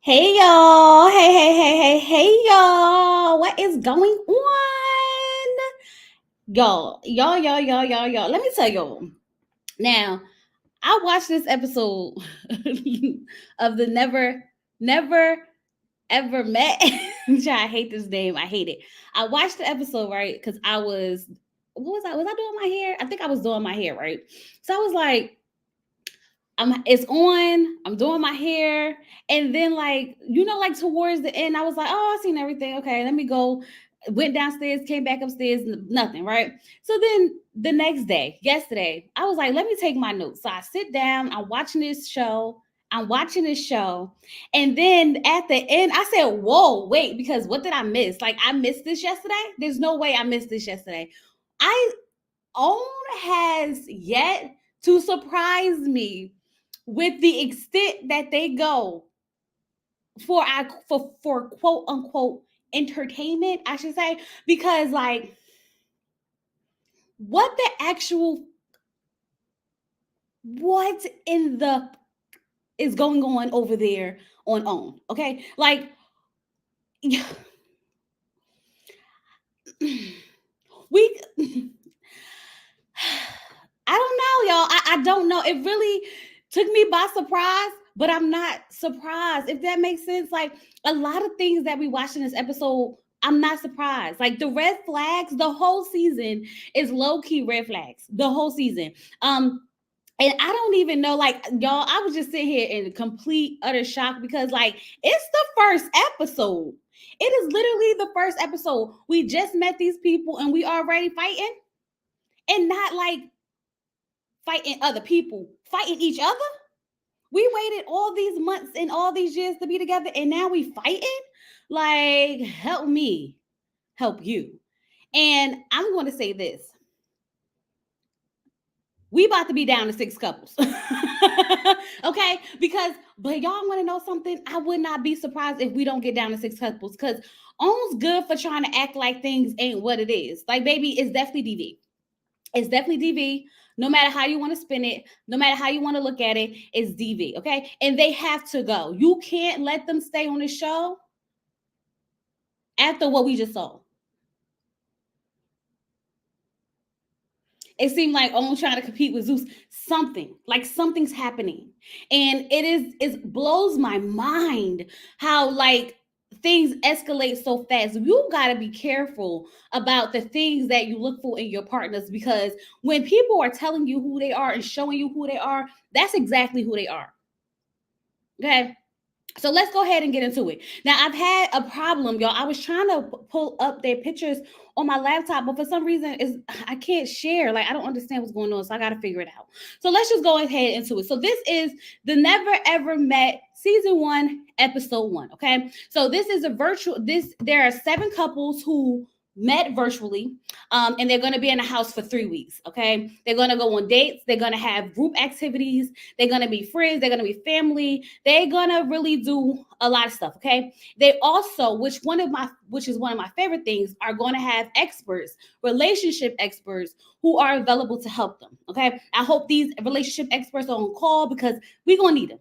Hey y'all. Hey y'all. What is going on? Y'all. Let me tell y'all. Now, I watched this episode of the Never Ever Met. I hate this name. I hate it. I watched the episode, right? Because I was what was I? Was I doing my hair? I think I was doing my hair, right? So I was like, it's on, I'm doing my hair, and then like towards the end, I was like, oh, I seen everything. Okay, let me go. Went downstairs, came back upstairs, nothing, right? So then the next day, yesterday, I was like, let me take my notes. So I sit down, I'm watching this show, and then at the end, I said, whoa, wait, because what did I miss? Like, I missed this yesterday. There's no way I missed this yesterday. I own has yet to surprise me with the extent that they go for quote unquote entertainment, I should say, because like what the actual what in the is going on over there on OWN, okay? Like we I don't know, y'all. I don't know. It really took me by surprise, but I'm not surprised, if that makes sense. Like a lot of things that we watched in this episode, I'm not surprised. Like the red flags, the whole season is low key red flags. The whole season. And I don't even know, like, y'all, I was just sitting here in complete utter shock because, like, it's the first episode. It is literally the first episode. We just met these people and we already fighting, and not like fighting other people, fighting each other. We waited all these months and all these years to be together, and now we fighting. Like, help me, help you. And I'm going to say this: we about to be down to 6 couples. Okay, but y'all want to know something? I would not be surprised if we don't get down to 6 couples, because OWN's good for trying to act like things ain't what it is. Like, baby, it's definitely DV. It's definitely DV. No matter how you want to spin it, no matter how you want to look at it, it's DV. Okay. And they have to go. You can't let them stay on the show after what we just saw. It seemed like almost trying to compete with Zeus. Something's happening. And it blows my mind how like things escalate so fast. You got to be careful about the things that you look for in your partners, because when people are telling you who they are and showing you who they are, that's exactly who they are. Okay. So let's go ahead and get into it. Now, I've had a problem, y'all. I was trying to pull up their pictures on my laptop, but for some reason, I can't share. Like, I don't understand what's going on, so I got to figure it out. So let's just go ahead into it. So this is the Never Ever Met season 1, episode 1. Okay, so this is a virtual. There are 7 couples who met virtually, and they're going to be in a house for 3 weeks. Okay, they're going to go on dates. They're going to have group activities. They're going to be friends. They're going to be family. They're going to really do a lot of stuff. Okay, they also, which is one of my favorite things, are going to have experts, relationship experts, who are available to help them. Okay, I hope these relationship experts are on call, because we're going to need them.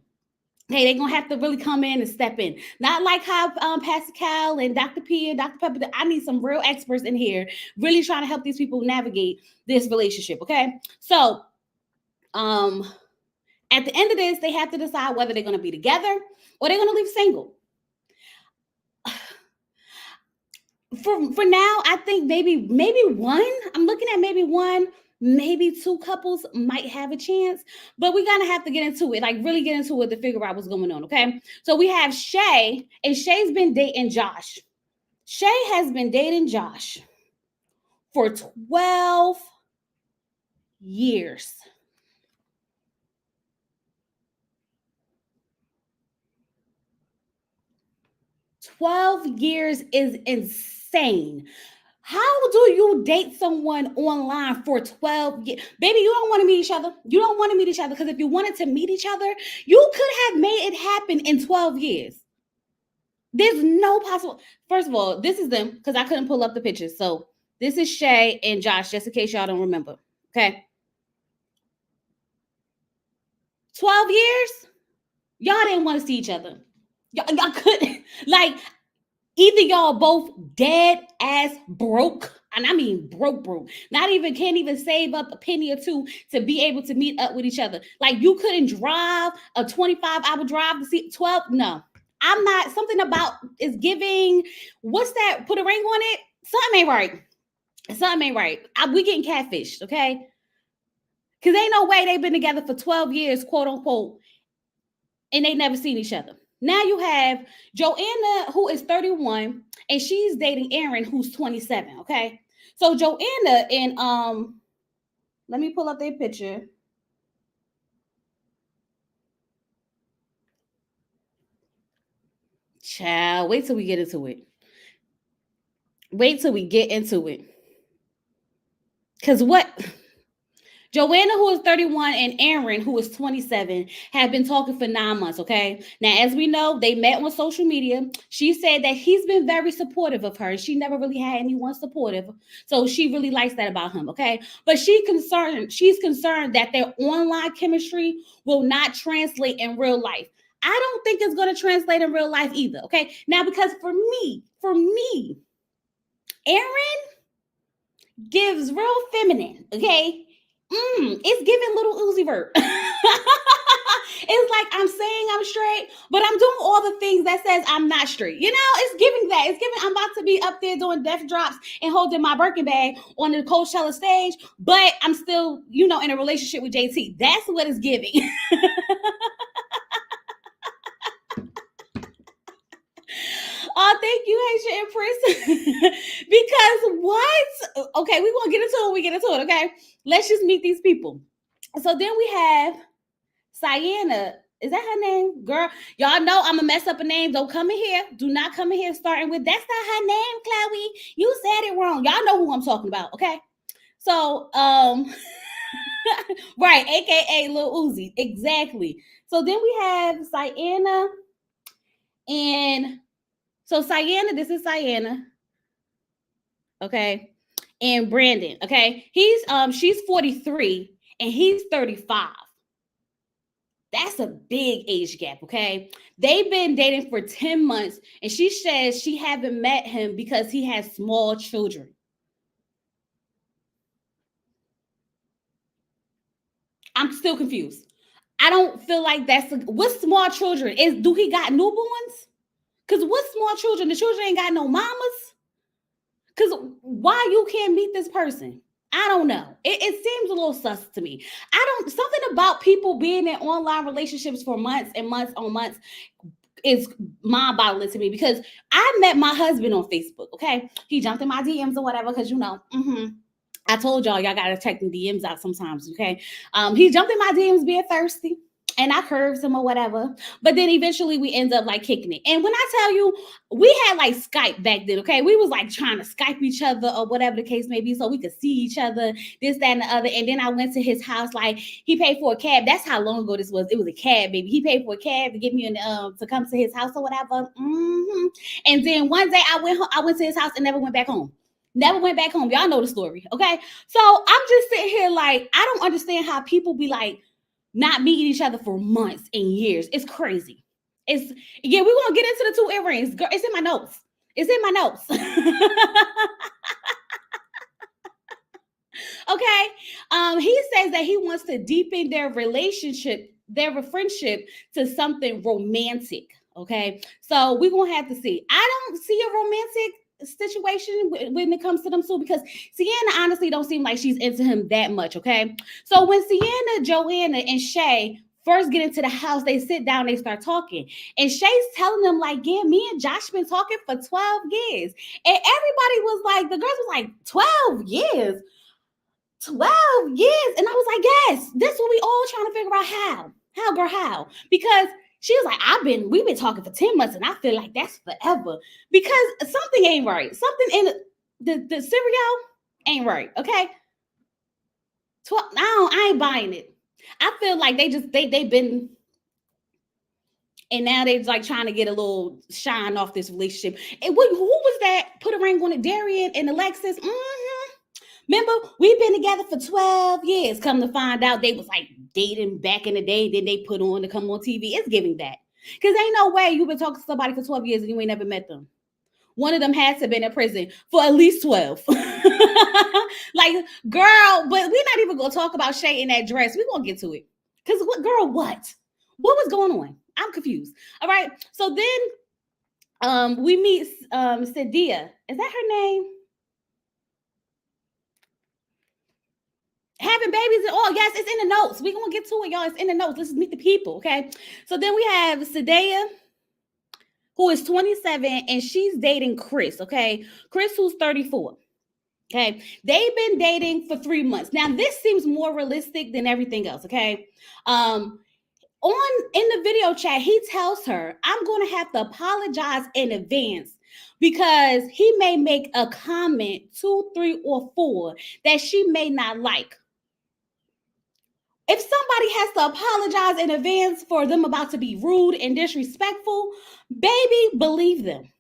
Hey, they're gonna have to really come in and step in. Not like how Pastor Cal and Dr. P and Dr. Pepper. I need some real experts in here, really trying to help these people navigate this relationship. Okay, so at the end of this, they have to decide whether they're gonna be together or they're gonna leave single. For now, I think maybe one. I'm looking at maybe one, maybe 2 couples might have a chance, but we're gonna have to get into it, like really get into it to figure out what's going on. Okay, so we have Shay, and Shay's been dating Josh. Shay has been dating Josh for 12 years. 12 years is insane. How do you date someone online for 12 years? Baby, you don't want to meet each other. You don't want to meet each other, because if you wanted to meet each other, you could have made it happen in 12 years. There's no possible. First of all, this is them, because I couldn't pull up the pictures. So this is Shay and Josh, just in case y'all don't remember. Okay. 12 years? Y'all didn't want to see each other. Y'all couldn't, like, either y'all both dead ass broke, and I mean broke, not even, can't even save up a penny or two to be able to meet up with each other. Like, you couldn't drive a 25-hour drive to see 12. No, I'm not. Something about is giving, what's that, put a ring on it, something ain't right. Something ain't right. We getting catfished, okay? Because ain't no way they've been together for 12 years, quote unquote, and they never seen each other. Now you have Joanna, who is 31, and she's dating Aaron, who's 27. Okay. So Joanna and let me pull up their picture. Child, wait till we get into it. Wait till we get into it. Cause what Joanna, who is 31, and Aaron, who is 27, have been talking for 9 months, okay? Now, as we know, they met on social media. She said that he's been very supportive of her. She never really had anyone supportive, so she really likes that about him, okay? But she's concerned that their online chemistry will not translate in real life. I don't think it's going to translate in real life either, okay? Now, because for me, Aaron gives real feminine, okay? It's giving little Uzi Vert. It's like, I'm saying I'm straight, but I'm doing all the things that says I'm not straight. You know, it's giving that. It's giving, I'm about to be up there doing death drops and holding my Birkin bag on the Coachella stage, but I'm still, in a relationship with JT. That's what it's giving. Oh, thank you, Haitian Empress. Because what? Okay, we're going to get into it when we get into it, okay? Let's just meet these people. So then we have Sienna. Is that her name? Girl, y'all know I'm going to mess up a name. Don't come in here. Do not come in here starting with, that's not her name, Chloe. You said it wrong. Y'all know who I'm talking about, okay? So, right, AKA Lil Uzi. Exactly. So then we have Sienna and... So Sienna, this is Sienna, okay, and Brandon, okay. She's 43 and he's 35. That's a big age gap, okay. They've been dating for 10 months, and she says she haven't met him because he has small children. I'm still confused. I don't feel like what's small children? Do he got newborns? Because what's small children? The children ain't got no mamas. Because why you can't meet this person? I don't know. It seems a little sus to me. Something about people being in online relationships for months and months on months is mind-boggling to me, because I met my husband on Facebook, okay? He jumped in my DMs or whatever, because I told y'all gotta check the DMs out sometimes, okay? He jumped in my DMs being thirsty, and I curved him or whatever. But then eventually we end up like kicking it. And when I tell you, we had like Skype back then, okay? We was like trying to Skype each other or whatever the case may be, so we could see each other, this, that, and the other. And then I went to his house, like he paid for a cab. That's how long ago this was. It was a cab, baby. He paid for a cab to get me to come to his house or whatever. And then one day I went to his house and never went back home. Never went back home. Y'all know the story, okay? So I'm just sitting here like, I don't understand how people be like, not meeting each other for months and years. It's crazy. We're gonna get into the 2 earrings. Girl, it's in my notes. It's in my notes. Okay. He says that he wants to deepen their relationship, their friendship, to something romantic. Okay. So we're gonna have to see. I don't see a romantic situation when it comes to them two, because Sienna honestly don't seem like she's into him that much, okay? So when Sienna, Joanna, and Shay first get into the house, they sit down, they start talking, and Shay's telling them like, yeah, me and Josh been talking for 12 years, and everybody was like, the girls was like, 12 years? 12 years? And I was like, yes, that's what we all trying to figure out. How? Because she was like, we've been talking for 10 months and I feel like that's forever, because something ain't right. Something in the cereal ain't right. Okay. 12, I ain't buying it. I feel like they've been, and now they're like trying to get a little shine off this relationship. And who was that? Put a ring on it, Darian and Alexis. Remember, we've been together for 12 years. Come to find out, they was like dating back in the day. Then they put on to come on TV. It's giving that. Because ain't no way you've been talking to somebody for 12 years and you ain't never met them. One of them has to have been in prison for at least 12. Like, girl, but we're not even going to talk about Shay in that dress. We're going to get to it. Because what, girl, what? What was going on? I'm confused. All right. So then we meet Sadia. Is that her name? Having babies and all. Yes, it's in the notes. We're going to get to it, y'all. It's in the notes. Let's meet the people, okay? So then we have Sadea, who is 27, and she's dating Chris, okay? Chris, who's 34. Okay, they've been dating for 3 months. Now, this seems more realistic than everything else. Okay, in the video chat, he tells her, "I'm going to have to apologize in advance because he may make a comment 2, 3, or 4 that she may not like." If somebody has to apologize in advance for them about to be rude and disrespectful, baby, believe them.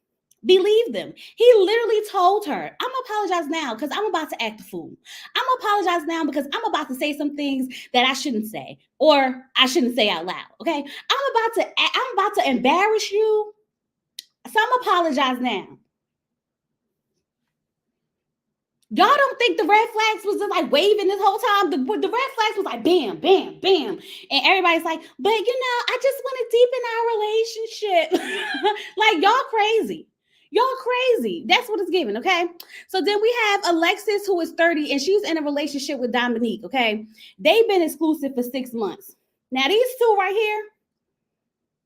Believe them. He literally told her, "I'm gonna apologize now because I'm about to act a fool. I'm gonna apologize now because I'm about to say some things that I shouldn't say or I shouldn't say out loud. Okay, I'm about to embarrass you, so I'm gonna apologize now." Y'all don't think the red flags was just like waving this whole time? The red flags was like bam, bam, bam. And everybody's like, "But I just want to deepen our relationship." Like, y'all crazy. Y'all crazy. That's what it's giving, okay? So then we have Alexis, who is 30, and she's in a relationship with Dominique, okay? They've been exclusive for 6 months. Now, these two right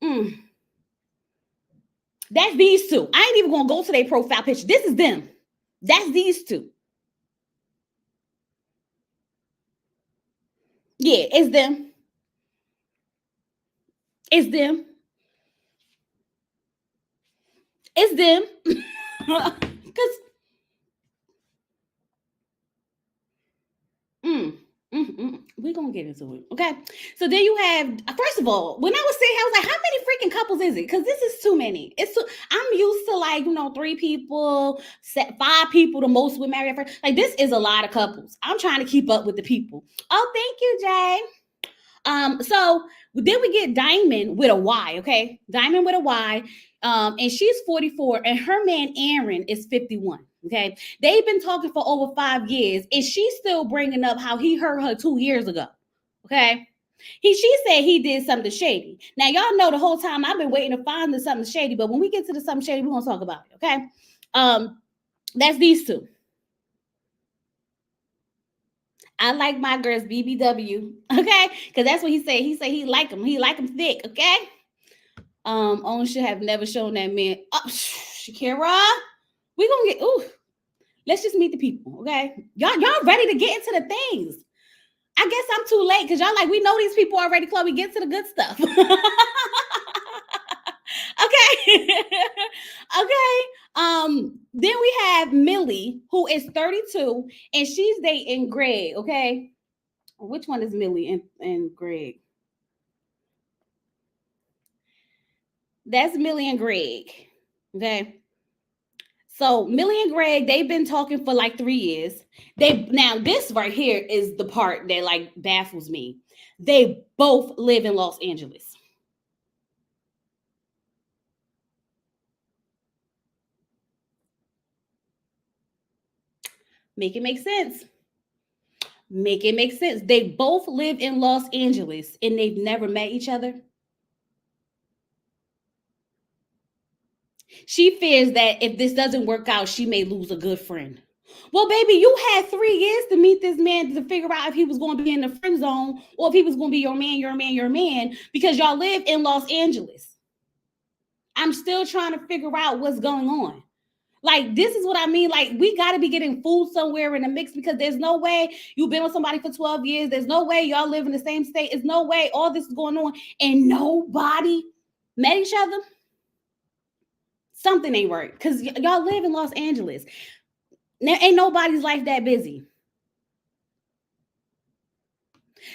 here, that's these two. I ain't even going to go to their profile picture. This is them. That's these two. Yeah, it's them. It's them. It's them. Because we're going to get into it. Okay. So then you have, first of all, when I was saying, I was like, how many freaking couples is it? Because this is too many. I'm used to like, 3 people, 5 people, the most we marry at first. Like, this is a lot of couples. I'm trying to keep up with the people. Oh, thank you, Jay. So then we get Diamond with a Y, okay? Diamond with a Y. And she's 44, and her man Aaron is 51. Okay, they've been talking for over 5 years, and she's still bringing up how he hurt her 2 years ago. Okay, she said he did something shady. Now y'all know the whole time I've been waiting to find the something shady, but when we get to the something shady, we're gonna talk about it. Okay, that's these two. I like my girls BBW, okay, because that's what he said. He said he like them. He like them thick, okay. Owen should have never shown that man. Oh, Shakira, we gonna get. Ooh, let's just meet the people, okay? Y'all ready to get into the things? I guess I'm too late because y'all like, we know these people already. Chloe, get to the good stuff. Okay. Okay. Then we have Millie, who is 32, and she's dating Greg. Okay. Which one is Millie and Greg? That's Millie and Greg. Okay. So Millie and Greg, they've been talking for like 3 years. Now this right here is the part that like baffles me. They both live in Los Angeles. Make it make sense. Make it make sense. They both live in Los Angeles and they've never met each other. She fears that if this doesn't work out, she may lose a good friend. Well, baby, you had 3 years to meet this man to figure out if he was going to be in the friend zone or if he was going to be your man, because y'all live in Los Angeles. I'm still trying to figure out what's going on. Like, this is what I mean. Like, we got to be getting food somewhere in the mix, because there's no way you've been with somebody for 12 years. There's no way y'all live in the same state. There's no way all this is going on and nobody met each other. Something ain't right, because y'all live in Los Angeles. There ain't nobody's life that busy.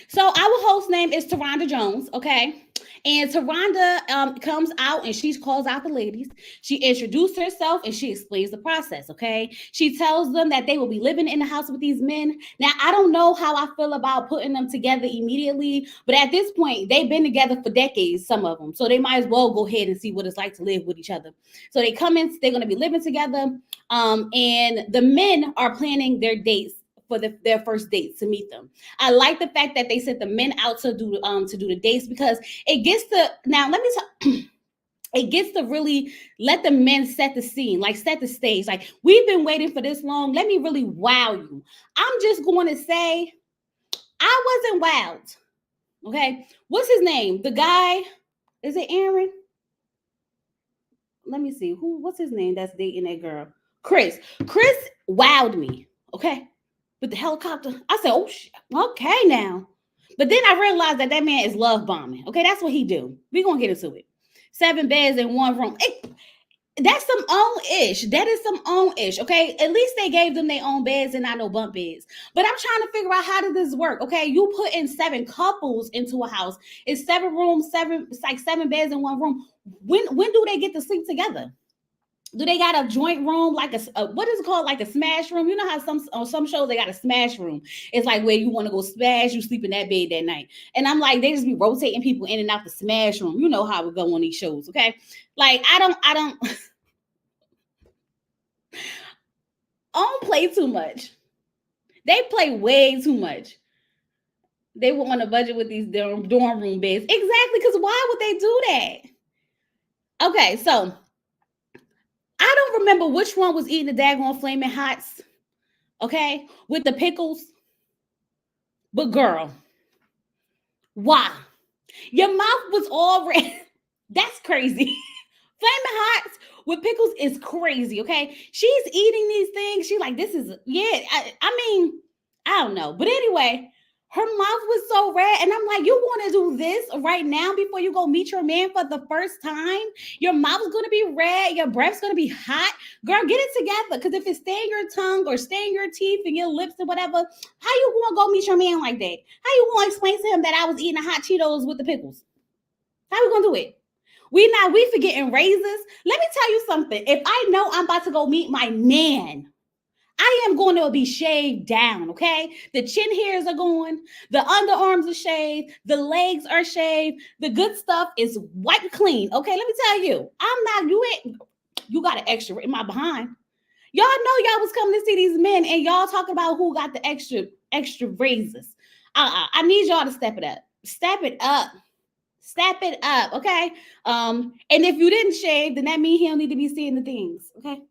So our host name is Taronda Jones, okay? And Taronda comes out and she calls out the ladies. She introduced herself and she explains the process. Okay. She tells them that they will be living in the house with these men. Now, I don't know how I feel about putting them together immediately, but at this point, they've been together for decades, some of them. So they might as well go ahead and see what it's like to live with each other. So they come in, they're going to be living together. And the men are planning their dates for their first dates to meet them. I like the fact that they sent the men out to do the dates because it gets to now. Let me tell. It gets to really let the men set the scene, like set the stage. Like we've been waiting for this long. Let me really wow you. I'm just going to say, I wasn't wowed. Okay, what's his name? The guy, is it Aaron? Let me see. What's his name that's dating that girl? Chris. Chris wowed me. Okay. With the helicopter. I said, oh, okay now. But then I realized that man is love bombing. Okay, that's what he do. We're going to get into it. 7 beds in one room. That's some own-ish. That is some own-ish, okay? At least they gave them their own beds and not no bunk beds. But I'm trying to figure out how did this work, okay? You put in 7 couples into a house. It's 7 rooms, it's like 7 beds in one room. When do they get to sleep together? Do they got a joint room, like a what is it called, like a smash room? You know how on some shows they got a smash room. It's like where you want to go smash, you sleep in that bed that night. And I'm like, they just be rotating people in and out the smash room. You know how we go on these shows, okay? Like I don't play too much. They play way too much. They were on a budget with these dorm room beds. Exactly, because why would they do that? Okay, so I don't remember which one was eating the daggone flaming hots, okay, with the pickles. But girl, why? Your mouth was all red. That's crazy. Flaming hots with pickles is crazy, okay? She's eating these things. She like, this is, yeah, I mean, I don't know. But anyway, her mouth was so red. And I'm like, you want to do this right now before you go meet your man for the first time? Your mouth's going to be red. Your breath's going to be hot. Girl, get it together. Because if it stain your tongue or stain your teeth and your lips and whatever, how you going to go meet your man like that? How you going to explain to him that I was eating the hot Cheetos with the pickles? How you going to do it? We forgetting raises. Let me tell you something. If I know I'm about to go meet my man, I am going to be shaved down, okay? The chin hairs are going, the underarms are shaved, the legs are shaved, the good stuff is wiped clean, okay? Let me tell you, you got an extra in my behind. Y'all know y'all was coming to see these men and y'all talking about who got the extra raises. I need y'all to step it up. Step it up. Step it up, okay? And if you didn't shave, then that means he don't need to be seeing the things, okay?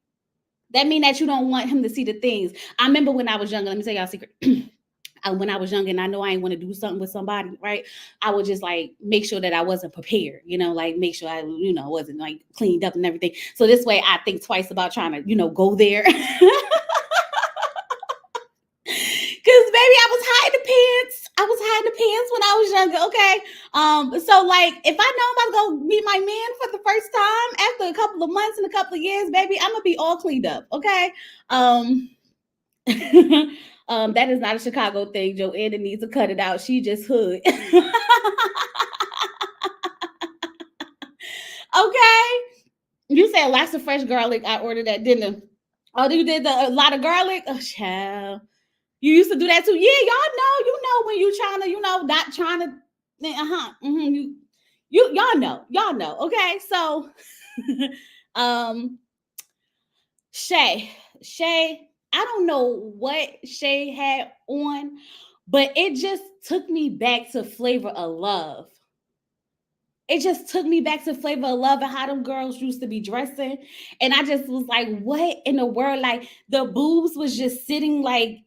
That means that you don't want him to see the things. I remember when I was younger, let me tell y'all a secret. When I was younger and I know I ain't want to do something with somebody, right? I would just like make sure that I wasn't prepared, like make sure I, wasn't like cleaned up and everything. So this way I think twice about trying to, go there. Because baby, I was hiding the pants. I was hiding the pants when I was younger. Okay. So like, if I know I'm about to go meet my man for the first time after a couple of months and a couple of years, baby, I'm gonna be all cleaned up. Okay. That is not a Chicago thing. Joanna needs to cut it out. She just hood. Okay. You said lots of fresh garlic. I ordered that dinner. Oh, you did a lot of garlic? Oh, child. You used to do that too. Yeah, y'all know, when you trying to, not trying to, y'all know. Okay. So, Shay, I don't know what Shay had on, but it just took me back to Flavor of Love. It just took me back to Flavor of Love and how them girls used to be dressing. And I just was like, what in the world? Like the boobs was just sitting like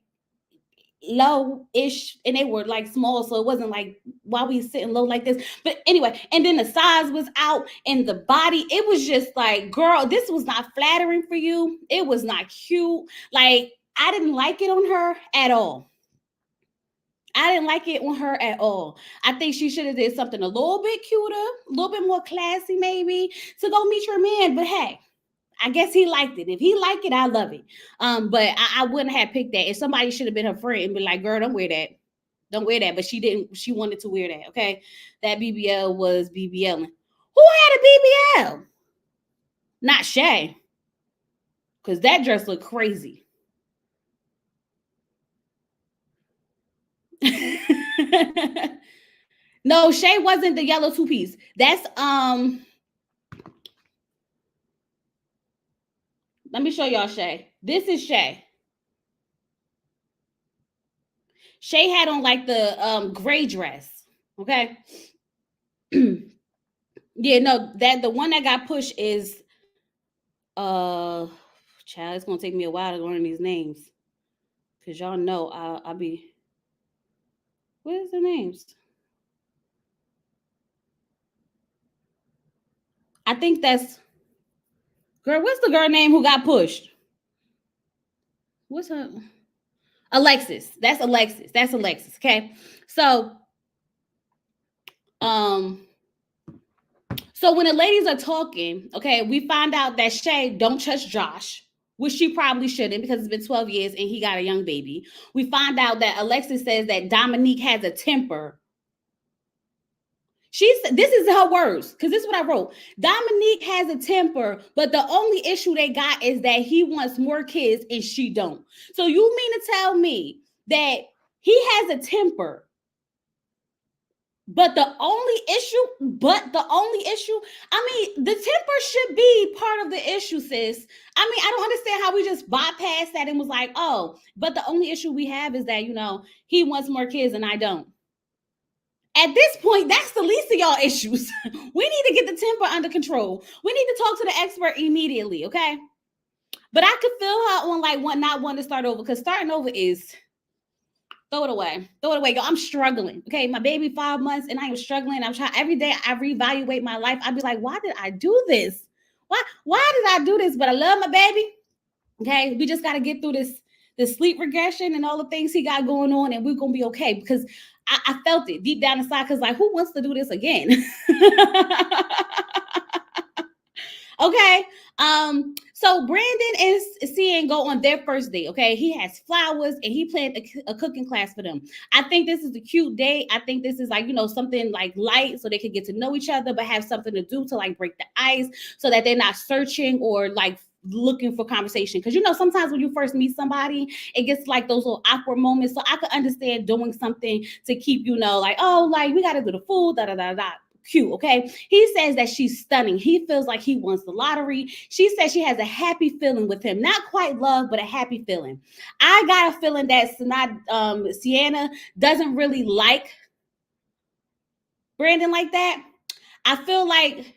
low-ish and they were like small, so it wasn't like why we sitting low like this. But anyway, and then the size was out and the body, it was just like, girl, this was not flattering for you. It was not cute. Like I didn't like it on her at all. I didn't like it on her at all. I think she should have did something a little bit cuter, a little bit more classy maybe to go meet your man. But hey, I guess he liked it. If he liked it, I love it. But I wouldn't have picked that. If somebody should have been her friend and be like, girl, don't wear that. Don't wear that. But she didn't. She wanted to wear that. Okay, that BBL was BBL. Who had a BBL? Not Shay, because that dress looked crazy. No, Shay wasn't the yellow two-piece. That's let me show y'all Shay. This is Shay. Shay had on like the gray dress. Okay. Yeah, no, that the one that got pushed is child, it's gonna take me a while to learn these names. Cause y'all know I'll be where's the names? I think that's girl, what's the girl name who got pushed? What's her Alexis. That's Alexis. That's Alexis. Okay. So so when the ladies are talking, okay, we find out that Shay don't trust Josh, which she probably shouldn't because it's been 12 years and he got a young baby. We find out that Alexis says that Dominique has a temper. This is her words, because this is what I wrote. Dominique has a temper, but the only issue they got is that he wants more kids and she don't. So you mean to tell me that he has a temper, but the only issue, I mean, the temper should be part of the issue, sis. I mean, I don't understand how we just bypassed that and was like, oh, but the only issue we have is that, he wants more kids and I don't. At this point, that's the least of y'all issues. We need to get the temper under control. We need to talk to the expert immediately, okay? But I could feel her on like not wanting to start over, because starting over is throw it away. Throw it away. Yo, I'm struggling. Okay. My baby 5 months and I am struggling. I'm trying every day. I reevaluate my life. I'd be like, why did I do this? Why did I do this? But I love my baby. Okay. We just got to get through this sleep regression and all the things he got going on, and we're going to be okay, because I felt it deep down inside. Because like, who wants to do this again? Okay. So Brandon and Cian go on their first date. Okay. He has flowers and he planned a cooking class for them. I think this is a cute date. I think this is like, something like light so they can get to know each other, but have something to do to like break the ice so that they're not searching or like looking for conversation. Because sometimes when you first meet somebody, it gets like those little awkward moments. So I could understand doing something to keep, like, oh, like we got to do the food, da da da da. Cute, okay? He says that she's stunning. He feels like he wants the lottery. She says she has a happy feeling with him. Not quite love, but a happy feeling. I got a feeling that Sienna doesn't really like Brandon like that. I feel like,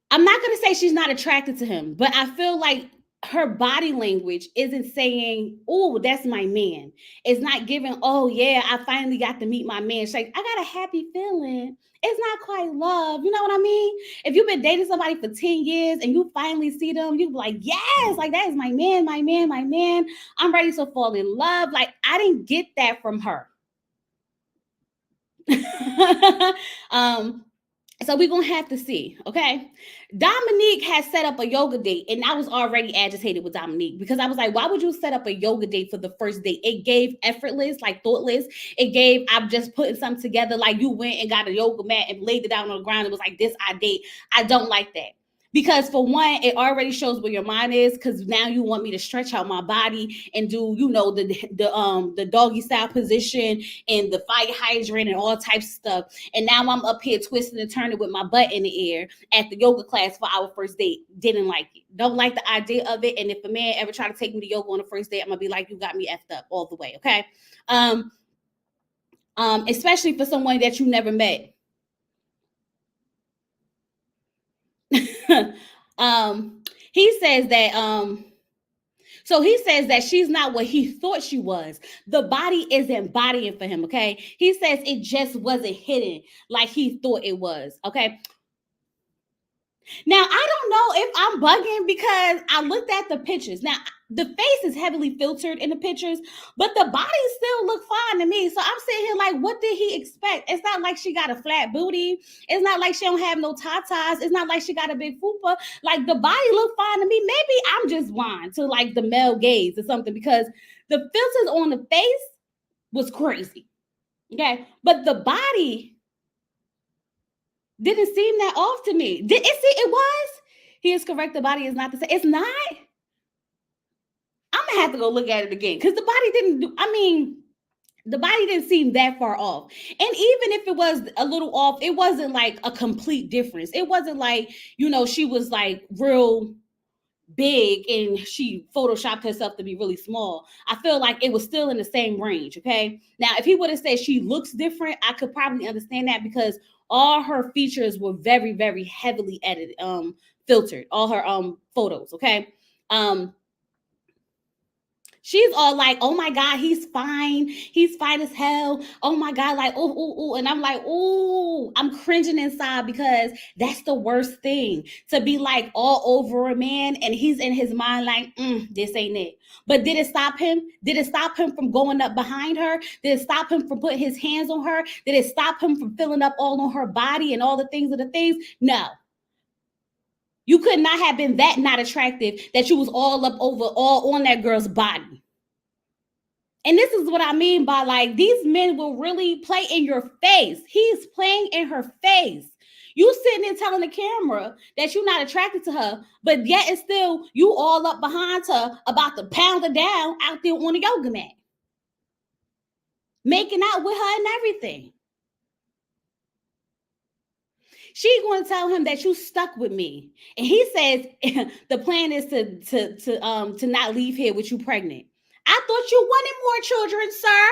I'm not going to say she's not attracted to him, but I feel like her body language isn't saying, oh, that's my man. It's not giving, oh, yeah, I finally got to meet my man. She's like, I got a happy feeling. It's not quite love. You know what I mean? If you've been dating somebody for 10 years and you finally see them, you be like, yes, like that is my man, my man, my man. I'm ready to fall in love. Like, I didn't get that from her. So we're going to have to see, okay? Dominique has set up a yoga date, and I was already agitated with Dominique because I was like, why would you set up a yoga date for the first date? It gave effortless, like thoughtless. It gave, I'm just putting something together, like you went and got a yoga mat and laid it out on the ground and was like, this I date. I don't like that. Because for one, it already shows where your mind is, because now you want me to stretch out my body and do, the doggy style position and the fire hydrant and all types of stuff. And now I'm up here twisting and turning with my butt in the air at the yoga class for our first date. Didn't like it. Don't like the idea of it. And if a man ever try to take me to yoga on the first date, I'm gonna be like, you got me effed up all the way. Okay. Especially for someone that you never met. He says that she's not what he thought she was. The body isn't bodying for him, okay? He says it just wasn't hidden like he thought it was, okay? Now, I don't know if I'm bugging because I looked at the pictures. Now, the face is heavily filtered in the pictures, but the body still look fine to me. So I'm sitting here like, what did he expect? It's not like she got a flat booty. It's not like she don't have no tatas. It's not like she got a big fupa. Like, the body look fine to me. Maybe I'm just blind to like the male gaze or something, because the filters on the face was crazy. Okay. But the body didn't seem that off to me. Did it see it was? He is correct. The body is not the same. It's not. I'm gonna have to go look at it again because the body didn't do, I mean, the body didn't seem that far off. And even if it was a little off, it wasn't like a complete difference. It wasn't like, she was like real big and she photoshopped herself to be really small. I feel like it was still in the same range. Okay. Now, if he would have said she looks different, I could probably understand that because all her features were very, very heavily edited, filtered, all her photos. Okay. She's all like, oh my God, he's fine. He's fine as hell. Oh my God, like, oh, oh, oh. And I'm like, oh, I'm cringing inside because that's the worst thing to be like all over a man. And he's in his mind like, this ain't it. But did it stop him? Did it stop him from going up behind her? Did it stop him from putting his hands on her? Did it stop him from filling up all on her body and all the things of the things? No. You could not have been that not attractive that you was all up over, all on that girl's body. And this is what I mean by like, these men will really play in your face. He's playing in her face. You sitting there telling the camera that you're not attracted to her, but yet and still you all up behind her about to pound her down out there on the yoga mat. Making out with her and everything. She's going to tell him that you stuck with me. And he says the plan is to not leave here with you pregnant. I thought you wanted more children, sir.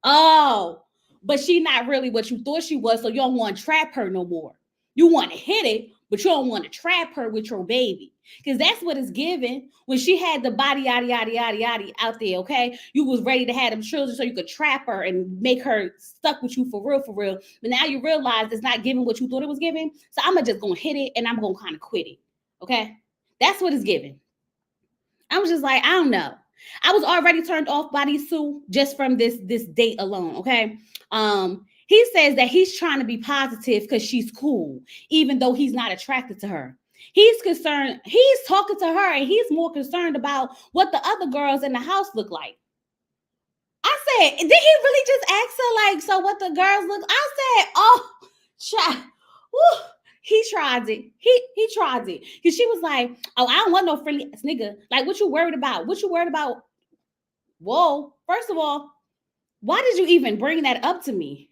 Oh, but she not really what you thought she was, so you don't want to trap her no more. You want to hit it, but you don't want to trap her with your baby. Because that's what it's given. When she had the body yada yada yada yada out there, okay? You was ready to have them children so you could trap her and make her stuck with you for real, for real. But now you realize it's not giving what you thought it was giving. So I'm just gonna hit it and I'm gonna kind of quit it. Okay? That's what it's giving. I was just like, I don't know. I was already turned off by these two just from this date alone. Okay. He says that he's trying to be positive because she's cool, even though he's not attracted to her. He's concerned, he's talking to her, and he's more concerned about what the other girls in the house look like. I said, did he really just ask her, like, so what the girls look? I said, oh, child, whew. He tried it. He tried it. Because she was like, oh, I don't want no friendly ass nigga. Like, what you worried about? What you worried about? Whoa. First of all, why did you even bring that up to me?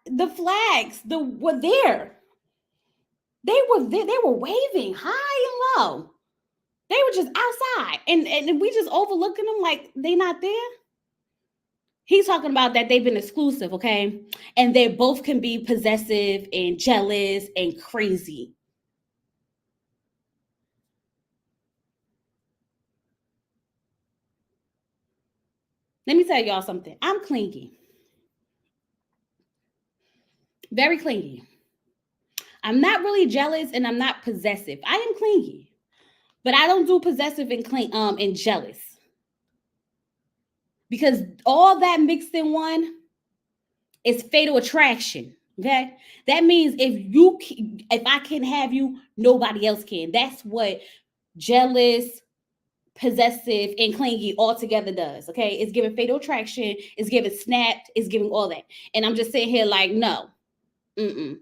The flags were there. They were there. They were waving high and low. They were just outside. And we just overlooking them like they not there. He's talking about that they've been exclusive, okay? And they both can be possessive and jealous and crazy. Let me tell y'all something. I'm clingy. Very clingy. I'm not really jealous and I'm not possessive. I am clingy. But I don't do possessive and jealous. Because all that mixed in one is fatal attraction. Okay, that means if I can have you, nobody else can. That's what jealous, possessive, and clingy all together does. Okay, it's giving fatal attraction, it's giving snapped, it's giving all that. And I'm just sitting here like, no, mm-mm.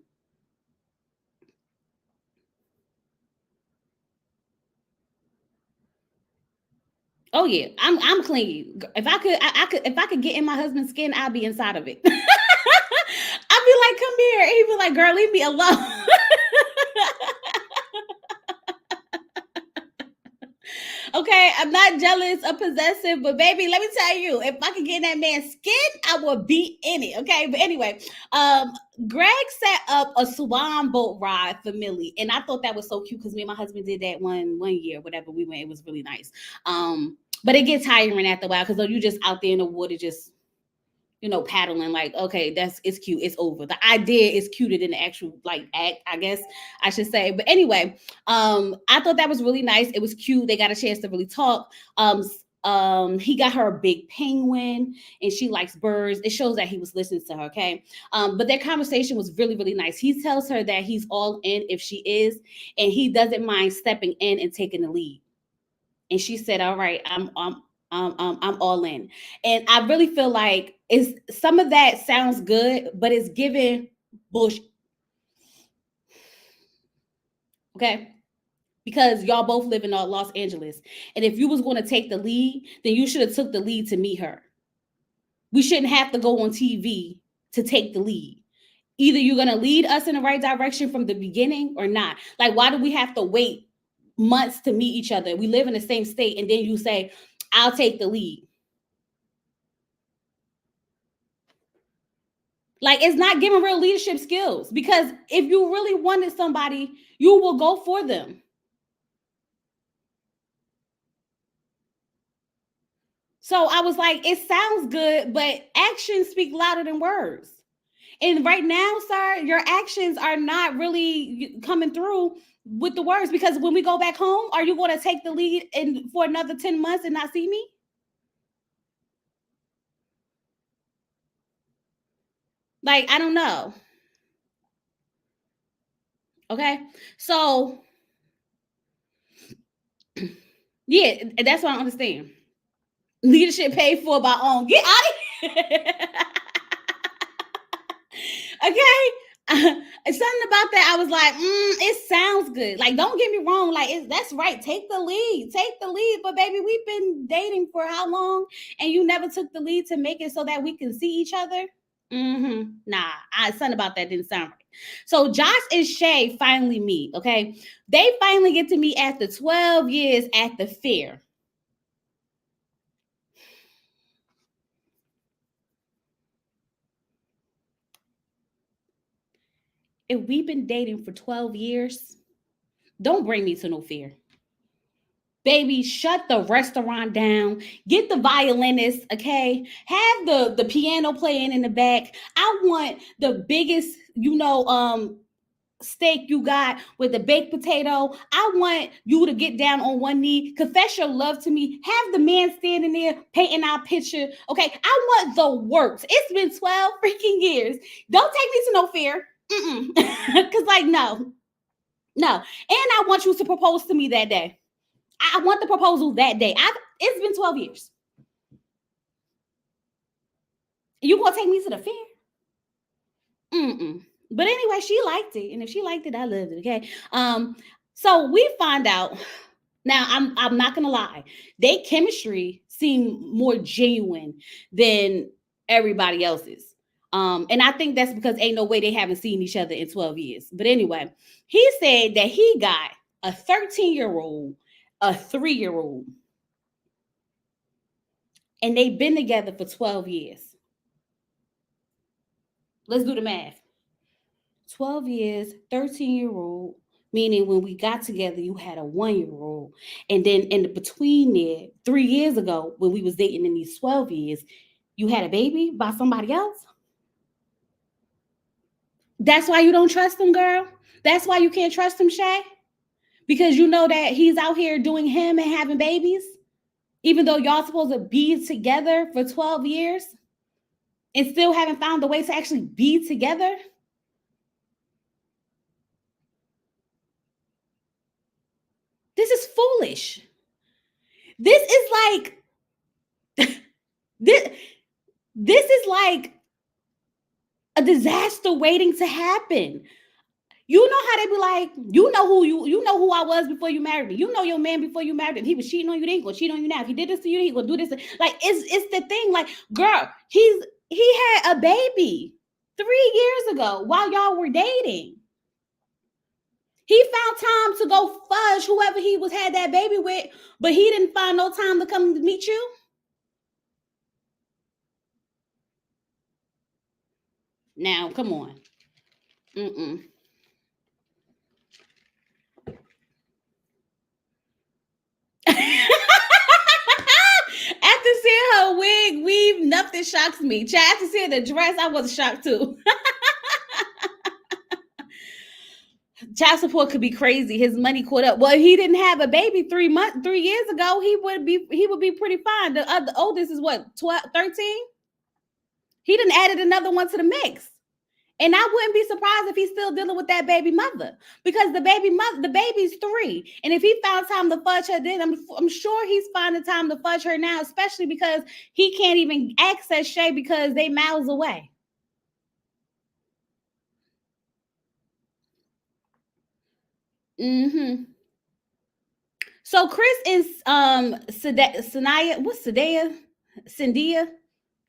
Oh yeah, I'm clingy. If I could get in my husband's skin, I'll be inside of it. I'd be like, come here. He'd be like, girl, leave me alone. Okay, I'm not jealous or possessive, but baby, let me tell you, if I could get in that man's skin, I would be in it. Okay, but anyway, Greg set up a swan boat ride for Millie, and I thought that was so cute because me and my husband did that one year, whatever we went. It was really nice. But it gets tiring after a while because you just out there in the water, just paddling. Like, okay, it's cute. It's over. The idea is cuter than the actual like act, I guess I should say. But anyway, I thought that was really nice. It was cute. They got a chance to really talk. He got her a big penguin and she likes birds. It shows that he was listening to her. Okay. But their conversation was really, really nice. He tells her that he's all in if she is, and he doesn't mind stepping in and taking the lead. And she said, all right, I'm all in. And I really feel like it's some of that sounds good, but it's giving bullshit. Okay. Because y'all both live in Los Angeles. And if you was going to take the lead, then you should have took the lead to meet her. We shouldn't have to go on TV to take the lead. Either you're going to lead us in the right direction from the beginning or not. Like, why do we have to wait months to meet each other? We live in the same state, and then you say, I'll take the lead. Like, it's not giving real leadership skills, because if you really wanted somebody, you will go for them. So I was like, it sounds good, but actions speak louder than words. And right now, sir, your actions are not really coming through with the words, because when we go back home, are you going to take the lead and for another 10 months and not see me? Like, I don't know. Okay. So, yeah, that's what I understand. Leadership paid for by own. Get out of here. Okay. Something about that, I was like, it sounds good. Like, don't get me wrong. Like, that's right. Take the lead. Take the lead. But baby, we've been dating for how long? And you never took the lead to make it so that we can see each other? Nah, something about that didn't sound right. So Josh and Shay finally meet. Okay. They finally get to meet after 12 years at the fair. If we've been dating for 12 years, don't bring me to no fair. Baby, shut the restaurant down. Get the violinist, okay? Have the piano playing in the back. I want the biggest, steak you got with the baked potato. I want you to get down on one knee, confess your love to me. Have the man standing there painting our picture. Okay, I want the works. It's been 12 freaking years. Don't take me to no fair. Because, like, no. And I want you to propose to me that day. I want the proposal that day. It's been 12 years. You gonna take me to the fair? But anyway, she liked it, and if she liked it, I loved it. Okay. So we find out. Now, I'm not gonna lie, their chemistry seemed more genuine than everybody else's. And I think that's because ain't no way they haven't seen each other in 12 years. But anyway, he said that he got a 13-year-old, a 3-year-old, and they've been together for 12 years. Let's do the math. 12 years, 13-year-old, meaning when we got together, you had a 1-year-old. And then in between there, 3 years ago, when we was dating in these 12 years, you had a baby by somebody else. That's why you don't trust him, girl. That's why you can't trust him, Shay. Because you know that he's out here doing him and having babies, even though y'all supposed to be together for 12 years and still haven't found a way to actually be together. This is foolish. This is like this is like a disaster waiting to happen. You know how they be like, you know who I was before you married me. You know your man before you married him. He was cheating on you, then he gonna cheat on you now. If he did this to you, he gonna do this. Like, it's the thing. Like, girl, he had a baby 3 years ago while y'all were dating. He found time to go fudge whoever he had that baby with, but he didn't find no time to come meet you. Now, come on. After seeing her wig, weave, nothing shocks me. After seeing the dress, I was shocked too. Child support could be crazy. His money caught up. Well, if he didn't have a baby 3 years ago, he would be pretty fine. The oldest is what, 12, 13? He didn't added another one to the mix. And I wouldn't be surprised if he's still dealing with that baby mother, because the baby's 3. And if he found time to fudge her then, I'm sure he's finding time to fudge her now, especially because he can't even access Shay because they miles away. Mm-hmm. So Chris is Sanaya, what's Sadea? Cyndia?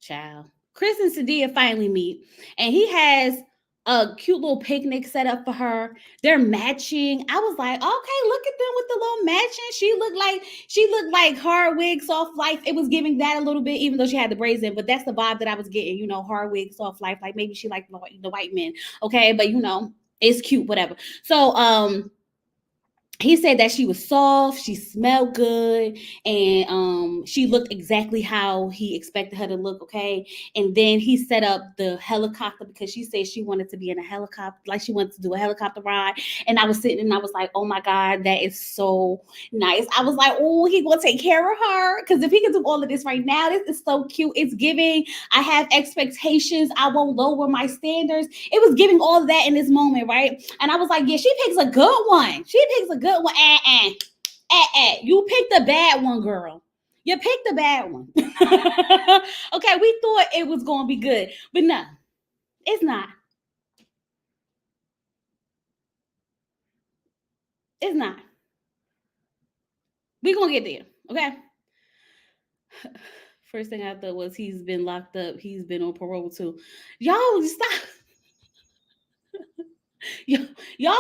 Child. Chris and Sadia finally meet, and he has a cute little picnic set up for her. They're matching. I was like, okay, look at them with the little matching. She looked like hard wig, soft life. It was giving that a little bit, even though she had the braids in. But that's the vibe that I was getting. Hard wig, soft life. Like maybe she liked the white men. Okay, but it's cute, whatever. So he said that she was soft, she smelled good, and she looked exactly how he expected her to look. Okay, and then he set up the helicopter because she said she wanted to be in a helicopter, like she wanted to do a helicopter ride. And I was sitting and I was like, oh my god, that is so nice. I was like, oh, he gonna take care of her, because if he can do all of this right now, this is so cute. It's giving, I have expectations, I won't lower my standards. It was giving all of that in this moment, right? And I was like, yeah, she picks a good one. She picks a good one. You picked a bad one, girl. You picked a bad one. Okay, we thought it was gonna be good, but no, it's not. It's not. We're gonna get there, okay? First thing I thought was he's been locked up. He's been on parole too. Y'all stop. Y'all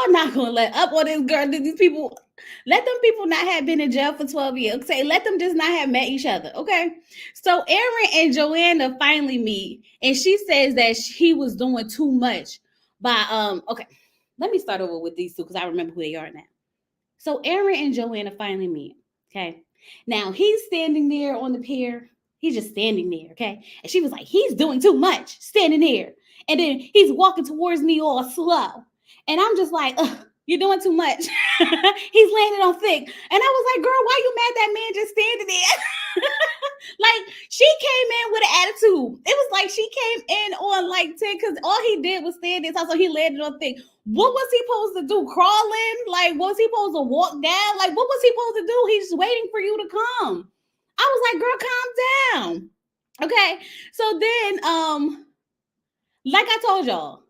not gonna let up on this girl. These people, let them people not have been in jail for 12 years. Okay, let them just not have met each other. Okay, so Aaron and Joanna finally meet, and she says that he was doing too much by Okay, let me start over with these two because I remember who they are now. So Aaron and Joanna finally meet. Okay, now he's standing there on the pier. He's just standing there. Okay, and she was like, he's doing too much standing there, and then he's walking towards me all slow. And I'm just like, you're doing too much. He's landing on thick. And I was like, girl, why you mad that man just standing there? Like, she came in with an attitude. It was like she came in on like 10, because all he did was stand there. So he landed on thick. What was he supposed to do? Crawling? Like, was he supposed to walk down? Like, what was he supposed to do? He's just waiting for you to come. I was like, girl, calm down. Okay. So then, like I told y'all,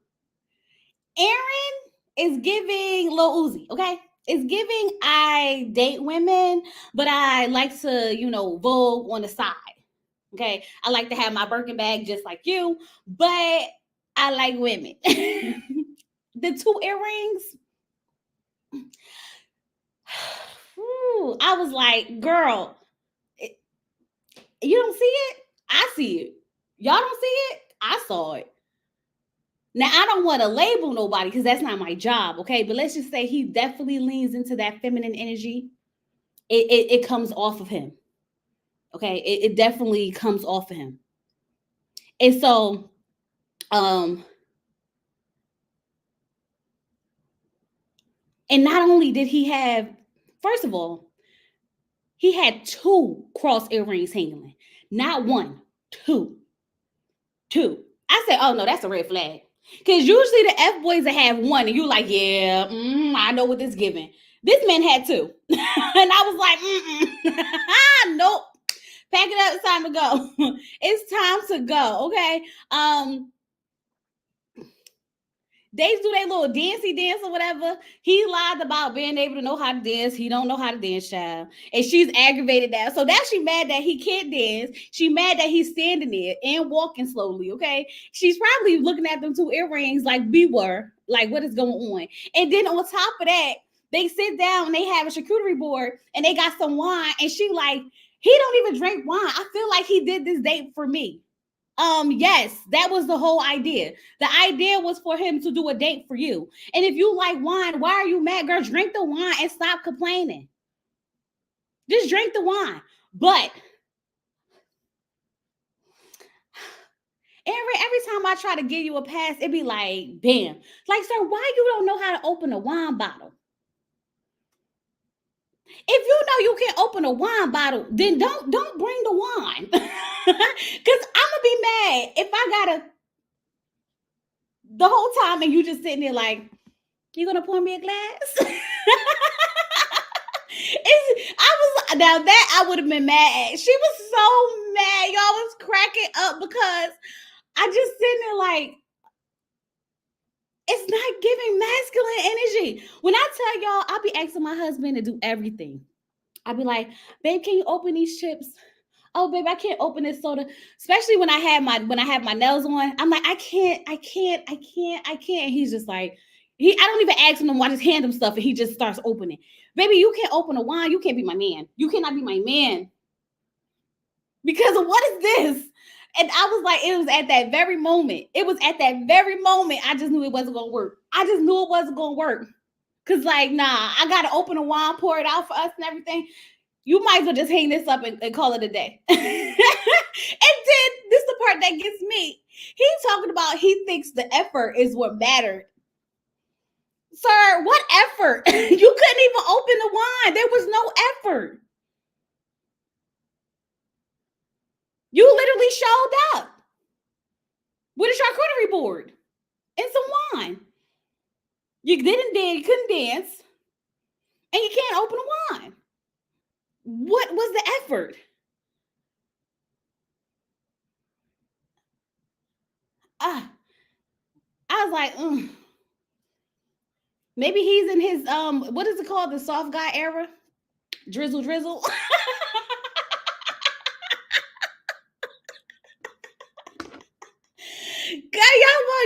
Aaron is giving Lil Uzi, okay? It's giving I date women, but I like to, vogue on the side. Okay. I like to have my Birkin bag just like you, but I like women. The 2 earrings. I was like, girl, you don't see it? I see it. Y'all don't see it? I saw it. Now, I don't want to label nobody because that's not my job, okay? But let's just say he definitely leans into that feminine energy. It comes off of him, okay? It definitely comes off of him. And so, and not only did he have, first of all, he had 2 cross earrings hanging, not 1, 2. I said, oh no, that's a red flag. Because usually the F boys that have 1, and you like, yeah, I know what this giving. This man had 2. And I was like, nope. Pack it up, it's time to go. It's time to go, okay? They do their little dancey dance or whatever. He lied about being able to know how to dance. He don't know how to dance, child. And she's aggravated now. So now she mad that he can't dance. She mad that he's standing there and walking slowly, okay? She's probably looking at them 2 earrings like, beware, like what is going on? And then on top of that, they sit down and they have a charcuterie board and they got some wine. And she like, he don't even drink wine. I feel like he did this date for me. Yes, that was the whole idea. The idea was for him to do a date for you. And if you like wine, why are you mad, girl? Drink the wine and stop complaining. Just drink the wine. But every time I try to give you a pass, it be like, bam. Like, sir, why you don't know how to open a wine bottle? If you know you can't open a wine bottle, then don't bring the wine. Because I'm gonna be mad if I gotta the whole time, and you just sitting there like, you gonna pour me a glass? I was now that I would have been mad at. She was so mad. Y'all was cracking up because I just sitting there like, it's not giving masculine energy. When I tell y'all, I'll be asking my husband to do everything. I'll be like, babe, can you open these chips? Oh, babe, I can't open this soda. Especially when I have my nails on. I'm like, I can't. He's just like, I don't even ask him to I just hand him stuff and he just starts opening. Baby, you can't open a wine. You can't be my man. You cannot be my man. Because of what is this? And I was like, it was at that very moment. It was at that very moment. I just knew it wasn't gonna work. I just knew it wasn't gonna work. Cause like, nah, I gotta open a wine, pour it out for us and everything. You might as well just hang this up and call it a day. And then this is the part that gets me. He's talking about he thinks the effort is what mattered. Sir, what effort? You couldn't even open the wine. There was no effort. You literally showed up with a charcuterie board and some wine. You didn't dance, you couldn't dance, and you can't open a wine. What was the effort? I was like, maybe he's in his what is it called? The soft guy era? Drizzle.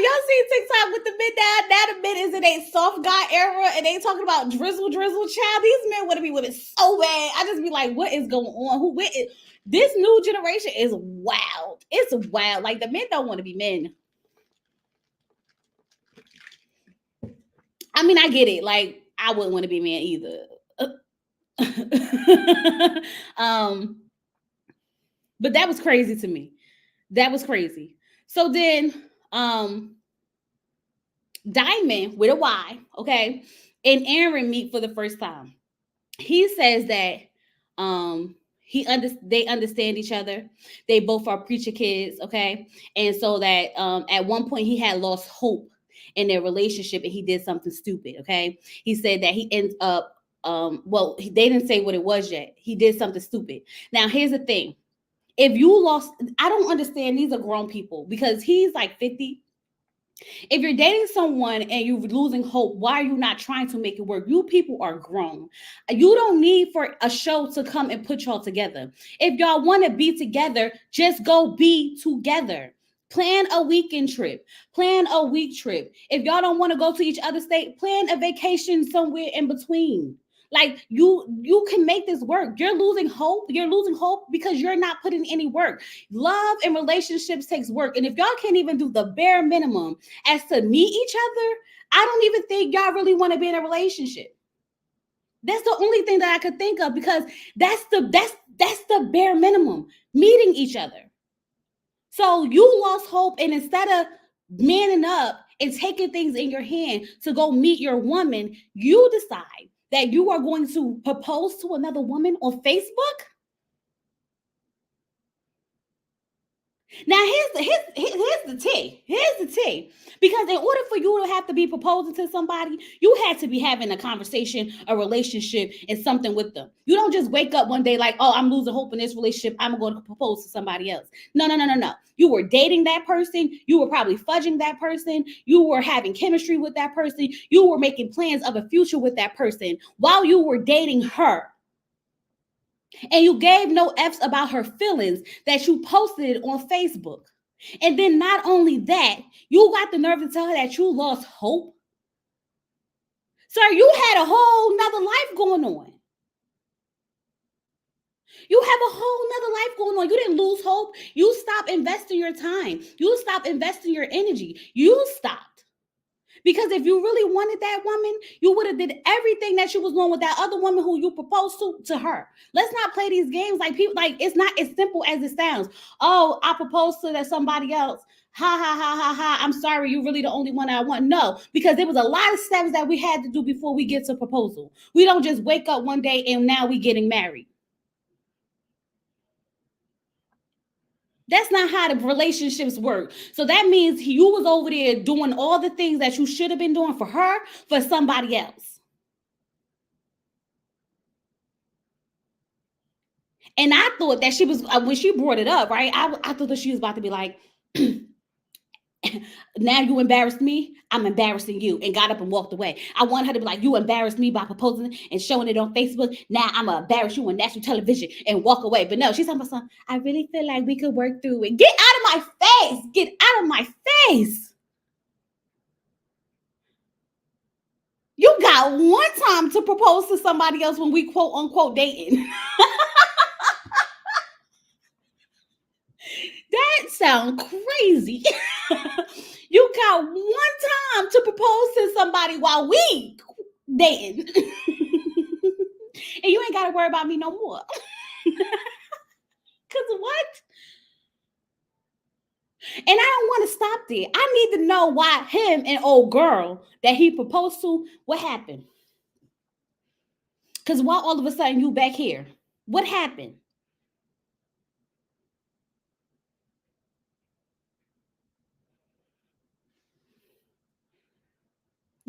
Y'all see TikTok with the men now the men is in a soft guy era and they talking about drizzle child. These men want to be women so bad. I just be like, what is going on? This new generation is wild. It's wild. Like the men don't want to be men. I mean, I get it. Like, I wouldn't want to be a man either. But that was crazy to me. That was crazy. So then, Diamond with a Y, okay, and Aaron meet for the first time. He says that they understand each other. They both are preacher kids, okay, and so that at one point he had lost hope in their relationship and he did something stupid. Okay, he said that he ends up they didn't say what it was yet. He did something stupid. Now here's the thing. If you lost, I don't understand. These are grown people because he's like 50. If you're dating someone and you're losing hope, why are you not trying to make it work? You people are grown. You don't need for a show to come and put y'all together. If y'all want to be together, just go be together. Plan a weekend trip. Plan a week trip. If y'all don't want to go to each other's state, plan a vacation somewhere in between. Like you can make this work. You're losing hope. You're losing hope because you're not putting any work. Love and relationships takes work. And if y'all can't even do the bare minimum as to meet each other, I don't even think y'all really want to be in a relationship. That's the only thing that I could think of because that's the bare minimum, meeting each other. So you lost hope, and instead of manning up and taking things in your hand to go meet your woman, you decide that you are going to propose to another woman on Facebook? Now here's the tea. Here's the tea. Because in order for you to have to be proposing to somebody, you had to be having a conversation, a relationship, and something with them. You don't just wake up one day like, oh, I'm losing hope in this relationship. I'm going to propose to somebody else. No. You were dating that person. You were probably fudging that person. You were having chemistry with that person. You were making plans of a future with that person while you were dating her. And you gave no F's about her feelings that you posted it on Facebook. And then not only that, you got the nerve to tell her that you lost hope. Sir, you had a whole nother life going on. You have a whole nother life going on. You didn't lose hope. You stopped investing your time. You stopped investing your energy. You stopped. Because if you really wanted that woman, you would have did everything that you was doing with that other woman who you proposed to her. Let's not play these games like people. Like it's not as simple as it sounds. Oh, I proposed to somebody else. Ha. I'm sorry, you're really the only one I want. No, because there was a lot of steps that we had to do before we get to proposal. We don't just wake up one day and now we getting married. That's not how the relationships work. So that means you was over there doing all the things that you should have been doing for her for somebody else. And I thought that she was, when she brought it up, right? I thought that she was about to be like, now you embarrassed me, I'm embarrassing you, and got up and walked away. I want her to be like, you embarrassed me by proposing and showing it on Facebook. Now I'm gonna embarrass you on national television and walk away. But no, she's talking about something. I really feel like we could work through it. Get out of my face. Get out of my face. You got one time to propose to somebody else when we quote unquote dating. That sounds crazy. You got one time to propose to somebody while we dating. And you ain't got to worry about me no more. Because what? And I don't want to stop there. I need to know why him and old girl that he proposed to, what happened? Because why all of a sudden you back here? What happened?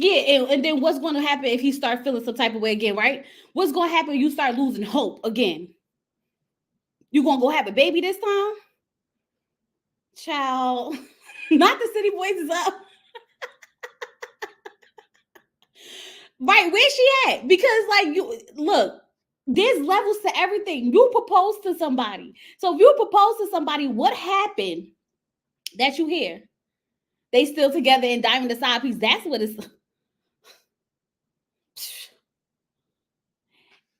Yeah, and then what's going to happen if he start feeling some type of way again, right? What's going to happen if you start losing hope again? You going to go have a baby this time? Child, not the city boys is up. Right, where's she at? Because like you look, there's levels to everything. You propose to somebody. So if you propose to somebody, what happened that you hear? They still together and diamond the side piece. That's what it's.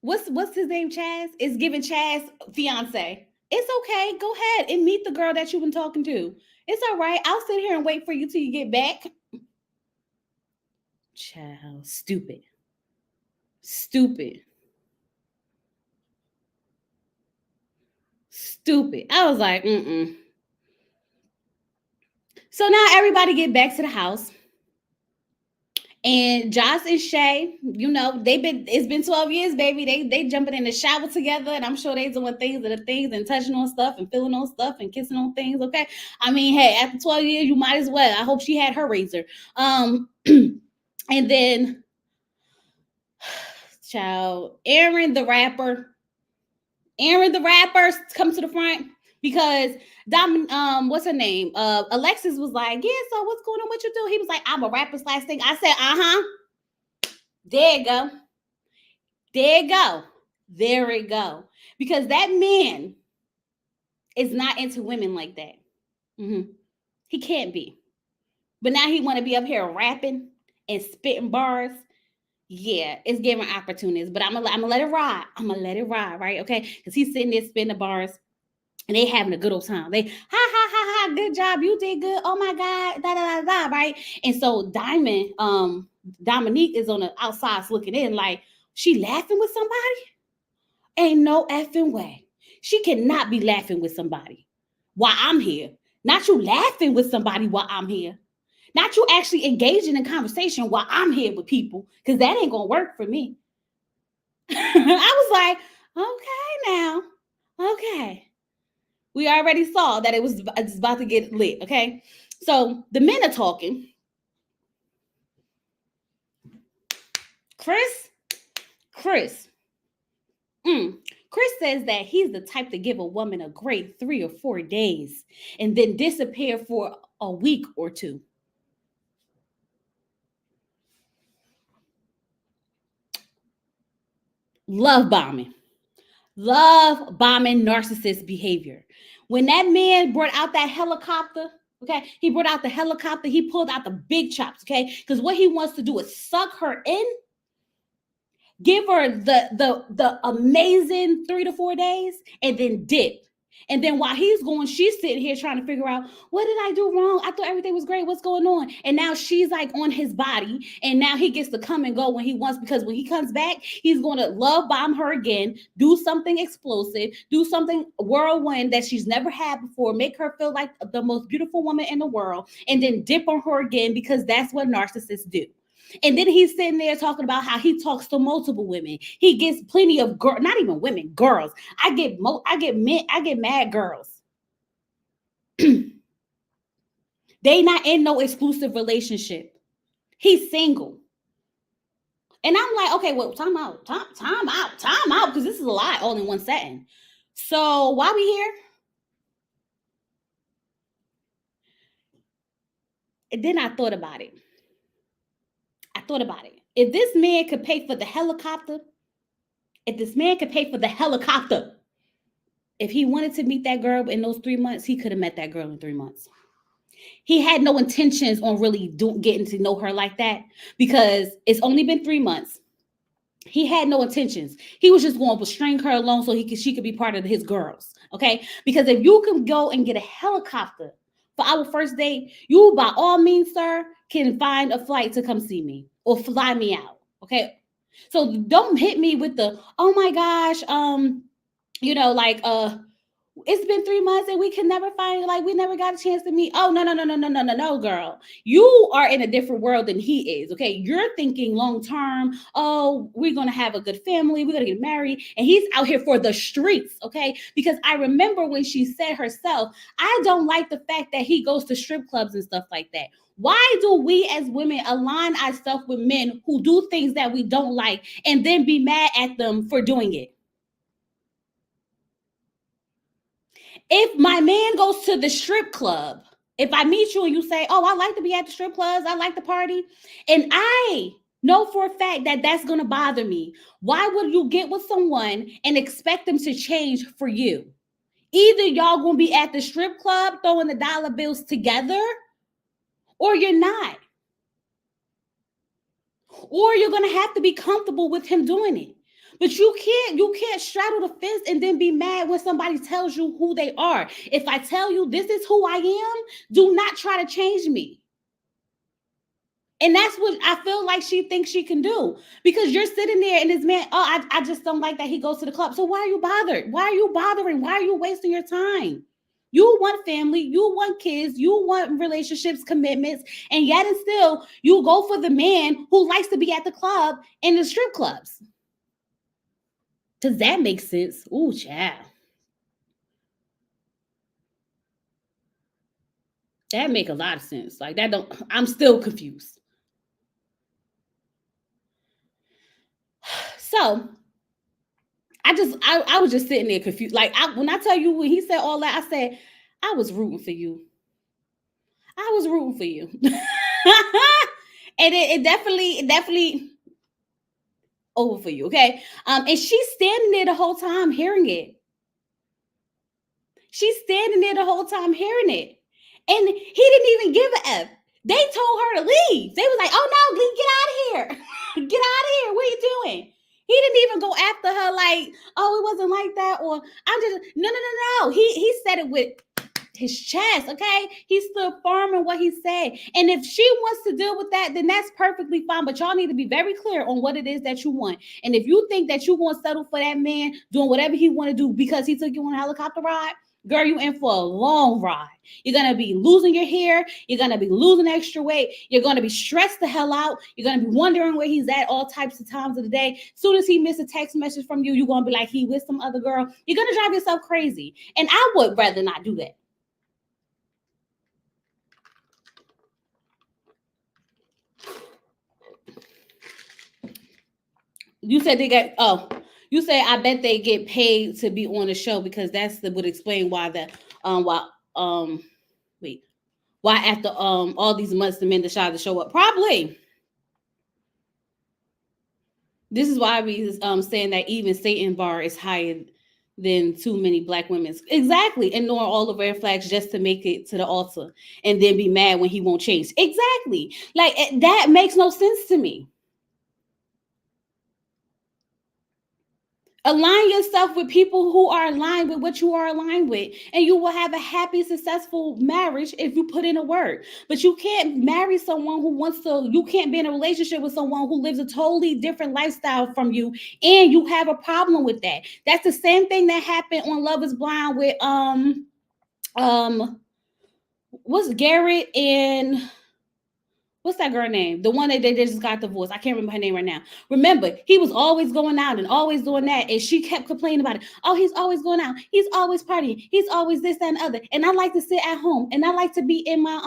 What's his name? Chaz? It's giving Chaz fiance. It's okay. Go ahead and meet the girl that you've been talking to. It's all right. I'll sit here and wait for you till you get back. Child, stupid. Stupid. Stupid. I was like, mm-mm. So now everybody get back to the house. And Josh and Shay, you know, it's been 12 years, baby. They jumping in the shower together, and I'm sure they doing things and the things and touching on stuff and feeling on stuff and kissing on things. Okay. I mean, hey, after 12 years, you might as well. I hope she had her razor. And then child, Aaron the rapper come to the front because what's her name? Alexis was like, yeah, so what's going on? What you do? He was like, I'm a rapper slash thing. I said, uh-huh. There you go. There you go. There we go. Because that man is not into women like that. Mm-hmm. He can't be. But now he want to be up here rapping and spitting bars. Yeah, it's giving opportunities. But I'm gonna let it ride. I'm gonna let it ride, right? Okay. Because he's sitting there spitting the bars. And they having a good old time. They ha ha ha ha, good job, you did good. Oh my God, da da da da, right? And so Dominique is on the outside looking in, like she laughing with somebody. Ain't no effing way. She cannot be laughing with somebody while I'm here. Not you laughing with somebody while I'm here. Not you actually engaging in conversation while I'm here with people, because that ain't gonna work for me. I was like, okay now, okay. We already saw that it's about to get lit, okay? So the men are talking. Chris says that he's the type to give a woman a great 3 or 4 days and then disappear for a week or two. Love bombing narcissist behavior. When that man brought out that helicopter, okay, he brought out the helicopter, he pulled out the big chops, okay, because what he wants to do is suck her in, give her the amazing 3 to 4 days, and then dip. And then while he's going, she's sitting here trying to figure out, what did I do wrong? I thought everything was great. What's going on? And now she's like on his body. And now he gets to come and go when he wants, because when he comes back, he's going to love bomb her again, do something explosive, do something whirlwind that she's never had before, make her feel like the most beautiful woman in the world, and then dip on her again, because that's what narcissists do. And then he's sitting there talking about how he talks to multiple women. He gets plenty of girls, not even women, girls. I get mad girls. They not in no exclusive relationship. He's single. And I'm like, okay, well, time out, because this is a lot all in one setting. So why we here? And then I thought about it. If this man could pay for the helicopter, if he wanted to meet that girl in those 3 months, he could have met that girl in 3 months. He had no intentions on really getting to know her like that because it's only been 3 months. He had no intentions. He was just going to string her along so she could be part of his girls. Okay. Because if you can go and get a helicopter for our first date, you by all means, sir, can find a flight to come see me or fly me out. Okay. So don't hit me with the, oh my gosh, it's been 3 months and we can never find, like, we never got a chance to meet. Oh, no, girl. You are in a different world than he is. Okay. You're thinking long term. Oh, we're going to have a good family. We're going to get married. And he's out here for the streets. Okay. Because I remember when she said herself, I don't like the fact that he goes to strip clubs and stuff like that. Why do we as women align ourselves with men who do things that we don't like and then be mad at them for doing it? If my man goes to the strip club, if I meet you and you say, oh, I like to be at the strip clubs, I like to party, and I know for a fact that that's going to bother me, why would you get with someone and expect them to change for you? Either y'all going to be at the strip club throwing the dollar bills together, or you're not. Or you're going to have to be comfortable with him doing it. But you can't straddle the fence and then be mad when somebody tells you who they are. If I tell you this is who I am, do not try to change me. And that's what I feel like she thinks she can do. Because you're sitting there and this man, oh, I just don't like that he goes to the club. So why are you bothered? Why are you bothering? Why are you wasting your time? You want family, you want kids, you want relationships, commitments, and yet and still you go for the man who likes to be at the club and the strip clubs. Does that make sense? Ooh, child. That make a lot of sense. Like that don't, I'm still confused. So I was just sitting there confused. Like when I tell you when he said all that, I said, I was rooting for you. I was rooting for you. And it definitely over for you. Okay. And she's standing there the whole time hearing it. She's standing there the whole time hearing it. And he didn't even give a F. They told her to leave. They was like, oh no, get out of here. Get out of here. What are you doing? He didn't even go after her like, oh, it wasn't like that. Or I'm just, no. He said it with his chest, okay? He stood firm in what he said. And if she wants to deal with that, then that's perfectly fine. But y'all need to be very clear on what it is that you want. And if you think that you're going to settle for that man doing whatever he want to do because he took you on a helicopter ride, girl, you in for a long ride. You're going to be losing your hair. You're going to be losing extra weight. You're going to be stressed the hell out. You're going to be wondering where he's at all types of times of the day. As soon as he misses a text message from you, you're going to be like, he with some other girl. You're going to drive yourself crazy. And I would rather not do that. You said they got, you say I bet they get paid to be on the show because would explain why why after all these months the men decided to show up. Probably. This is why we saying that even Satan bar is higher than too many black women. Exactly. Ignoring all the red flags just to make it to the altar and then be mad when he won't change. Exactly. Like that makes no sense to me. Align yourself with people who are aligned with what you are aligned with, and you will have a happy, successful marriage if you put in a work. But you can't marry someone you can't be in a relationship with someone who lives a totally different lifestyle from you, and you have a problem with that. That's the same thing that happened on Love is Blind with what's What's that girl name? The one that they just got divorced. I can't remember her name right now. Remember, he was always going out and always doing that, and she kept complaining about it. Oh, he's always going out. He's always partying. He's always this, that, and other. And I like to sit at home, and I like to be in my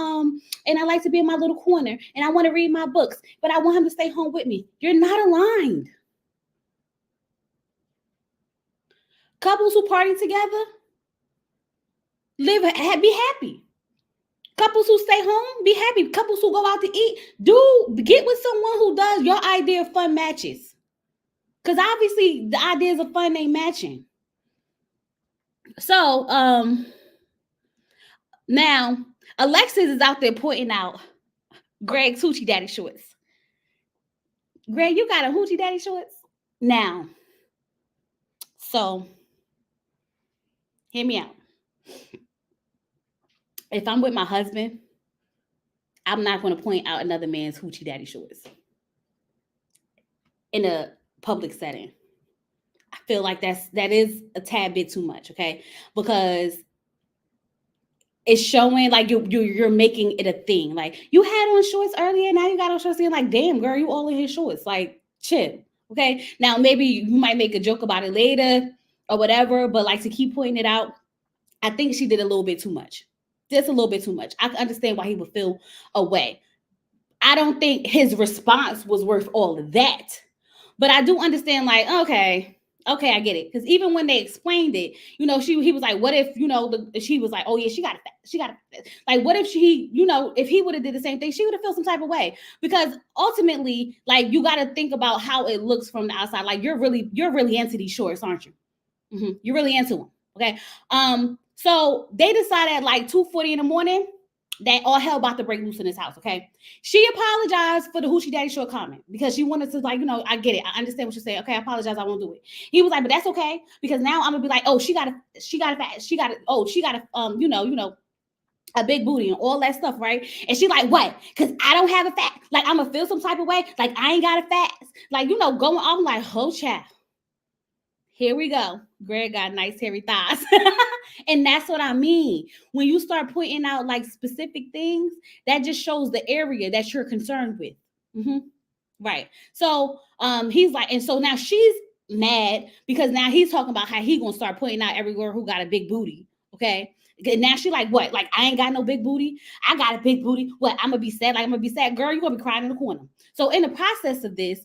and I like to be in my little corner, and I want to read my books, but I want him to stay home with me. You're not aligned. Couples who party together be happy. Couples who stay home, be happy. Couples who go out to eat, get with someone who does your idea of fun matches. Because obviously the ideas of fun ain't matching. So now Alexis is out there pointing out Greg's hoochie daddy shorts. Greg, you got a hoochie daddy shorts? Now, so hear me out. If I'm with my husband, I'm not going to point out another man's hoochie daddy shorts in a public setting. I feel like that is a tad bit too much, okay? Because it's showing like you're making it a thing. Like, you had on shorts earlier, now you got on shorts again. Like, damn, girl, you all in his shorts. Like, chill, okay? Now maybe you might make a joke about it later or whatever, but like, to keep pointing it out, I think she did a little bit too much. Just a little bit too much. I can understand why he would feel away. I don't think his response was worth all of that. But I do understand, like, okay, I get it. Because even when they explained it, he was like, what if, she was like, oh yeah, she got it. Like, what if if he would have did the same thing, she would have felt some type of way. Because ultimately, like, you got to think about how it looks from the outside. Like, you're really into these shorts, aren't you? Mm-hmm. You're really into them. Okay. So they decided at like 2:40 in the morning that all hell about to break loose in his house. Okay. She apologized for the hoochie daddy short comment because she wanted to, like, I get it. I understand what you're saying. Okay, I apologize. I won't do it. He was like, but that's okay, because now I'm gonna be like, oh, she got a a big booty and all that stuff, right? And she like, what? Because I don't have a fat. Like, I'm gonna feel some type of way. Like, I ain't got a fat. Like, going on like, oh, child. Here we go. Greg got nice hairy thighs. And that's what I mean. When you start pointing out like specific things, that just shows the area that you're concerned with. Mm-hmm. Right. So he's like, and so now she's mad because now he's talking about how he gonna start pointing out every girl who got a big booty. Okay. And now she like, what? Like, I ain't got no big booty. I got a big booty. What? I'm gonna be sad. Like, I'm gonna be sad. Girl, you're gonna be crying in the corner. So in the process of this,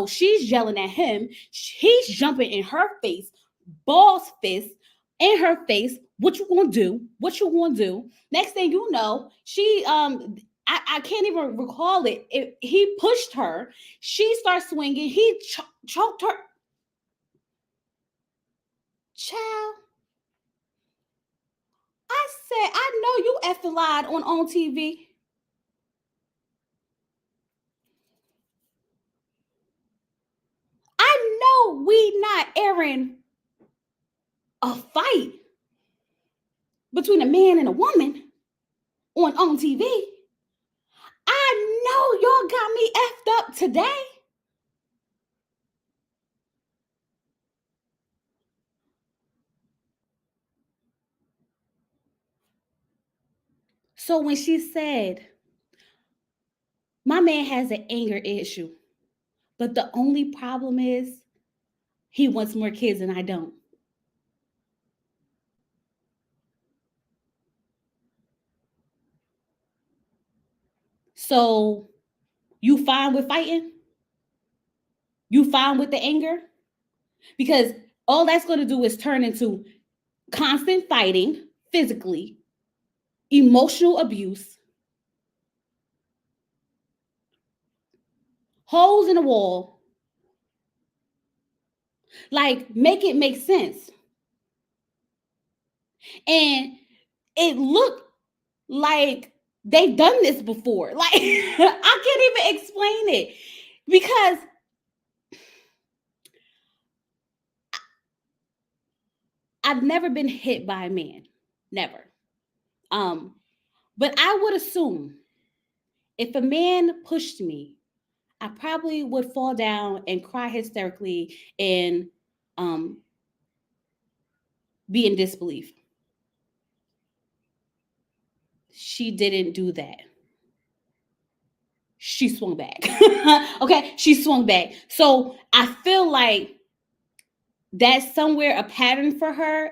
she's yelling at him. He's jumping in her face, balls fist in her face. What you gonna do? What you gonna do? Next thing you know, she I can't even recall it. He pushed her. She starts swinging. He choked her. Child. I said, I know you effing lied on TV. I know we not airing a fight between a man and a woman on TV. I know y'all got me effed up today. So when she said, my man has an anger issue, but the only problem is he wants more kids and I don't. So you fine with fighting? You fine with the anger? Because all that's going to do is turn into constant fighting physically, emotional abuse, holes in the wall. Like, make it make sense. And it looked like they've done this before. Like, I can't even explain it because I've never been hit by a man. Never. But I would assume if a man pushed me, I probably would fall down and cry hysterically and be in disbelief. She didn't do that. she swung back. Okay, she swung back. So I feel like that's somewhere a pattern for her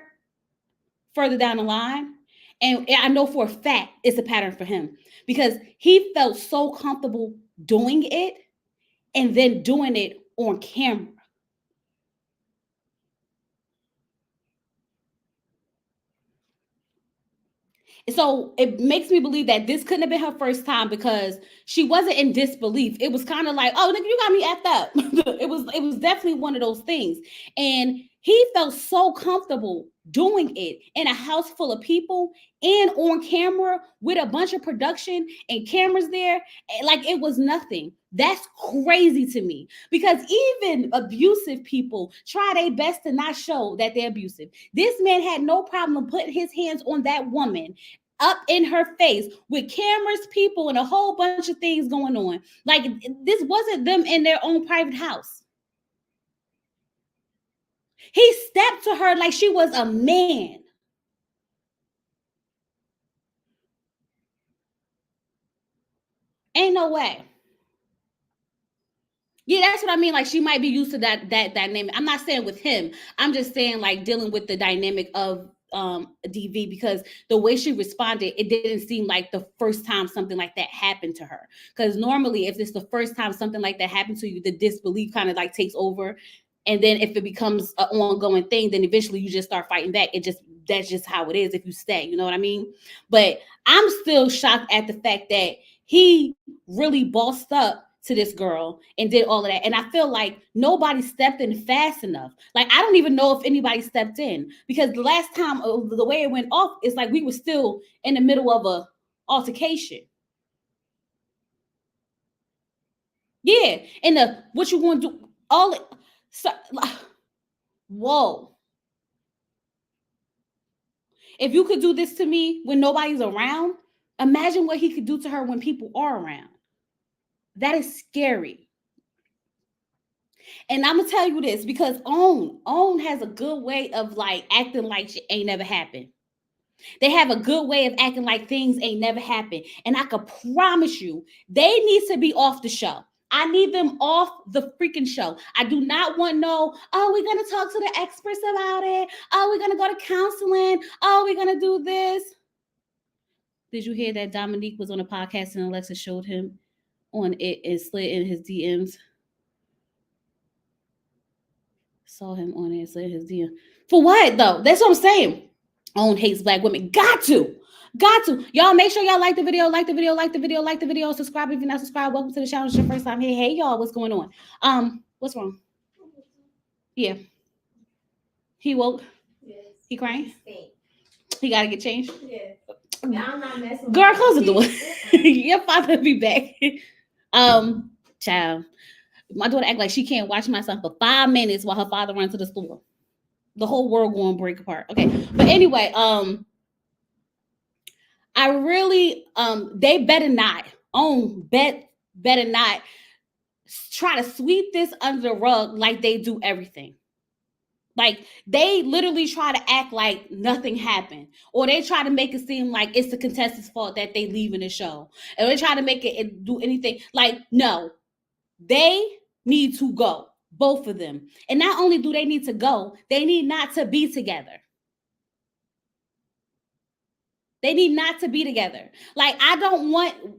further down the line. And I know for a fact it's a pattern for him because he felt so comfortable doing it and then doing it on camera. So it makes me believe that this couldn't have been her first time because she wasn't in disbelief. It was kind of like, oh, nigga, you got me effed up. It was definitely one of those things. And he felt so comfortable doing it in a house full of people and on camera with a bunch of production and cameras there, like it was nothing. That's crazy to me because even abusive people try their best to not show that they're abusive. This man had no problem putting his hands on that woman up in her face with cameras, people, and a whole bunch of things going on. Like this wasn't them in their own private house. He stepped to her like she was a man. Ain't no way. Yeah, that's what I mean. Like she might be used to that dynamic. I'm not saying with him. I'm just saying like dealing with the dynamic of DV because the way she responded, it didn't seem like the first time something like that happened to her. Because normally, if it's the first time something like that happened to you, the disbelief kind of like takes over. And then if it becomes an ongoing thing, then eventually you just start fighting back. That's just how it is if you stay. You know what I mean? But I'm still shocked at the fact that he really bossed up to this girl and did all of that. And I feel like nobody stepped in fast enough. Like, I don't even know if anybody stepped in because the last time the way it went off, it's like we were still in the middle of a altercation. Yeah. And what you want to do, all it, so, whoa. If you could do this to me when nobody's around, imagine what he could do to her when people are around. That is scary. And I'm gonna tell you this because own has a good way of like acting like shit ain't never happened. They have a good way of acting like things ain't never happened. And I can promise you, they need to be off the show. I need them off the freaking show. I do not want no, oh, we're gonna talk to the experts about it. Oh, we're gonna go to counseling. Oh, we're gonna do this. Did you hear that Dominique was on a podcast and Alexa showed him on it and slid in his DMs? Saw him on it and slid in his DM. For what though? That's what I'm saying. Own hates black women. Got to. Got to. Y'all make sure y'all like the video, like the video, like the video, like the video. Subscribe if you're not subscribed. Welcome to the channel. It's your first time here. Hey y'all, what's going on? What's wrong? Yeah. He woke. Yes. He crying? He gotta get changed? Yeah. I'm not messing with girl, close the door. Your father be back. Child. My daughter act like she can't watch my son for 5 minutes while her father runs to the store. The whole world going to break apart. Okay. But anyway, I really they better not better not try to sweep this under the rug like they do everything. Like they literally try to act like nothing happened, or they try to make it seem like it's the contestant's fault that they leave in the show, and they try to make it do anything. Like no, they need to go, both of them. And not only do they need to go, they need not to be together. They need not to be together. Like,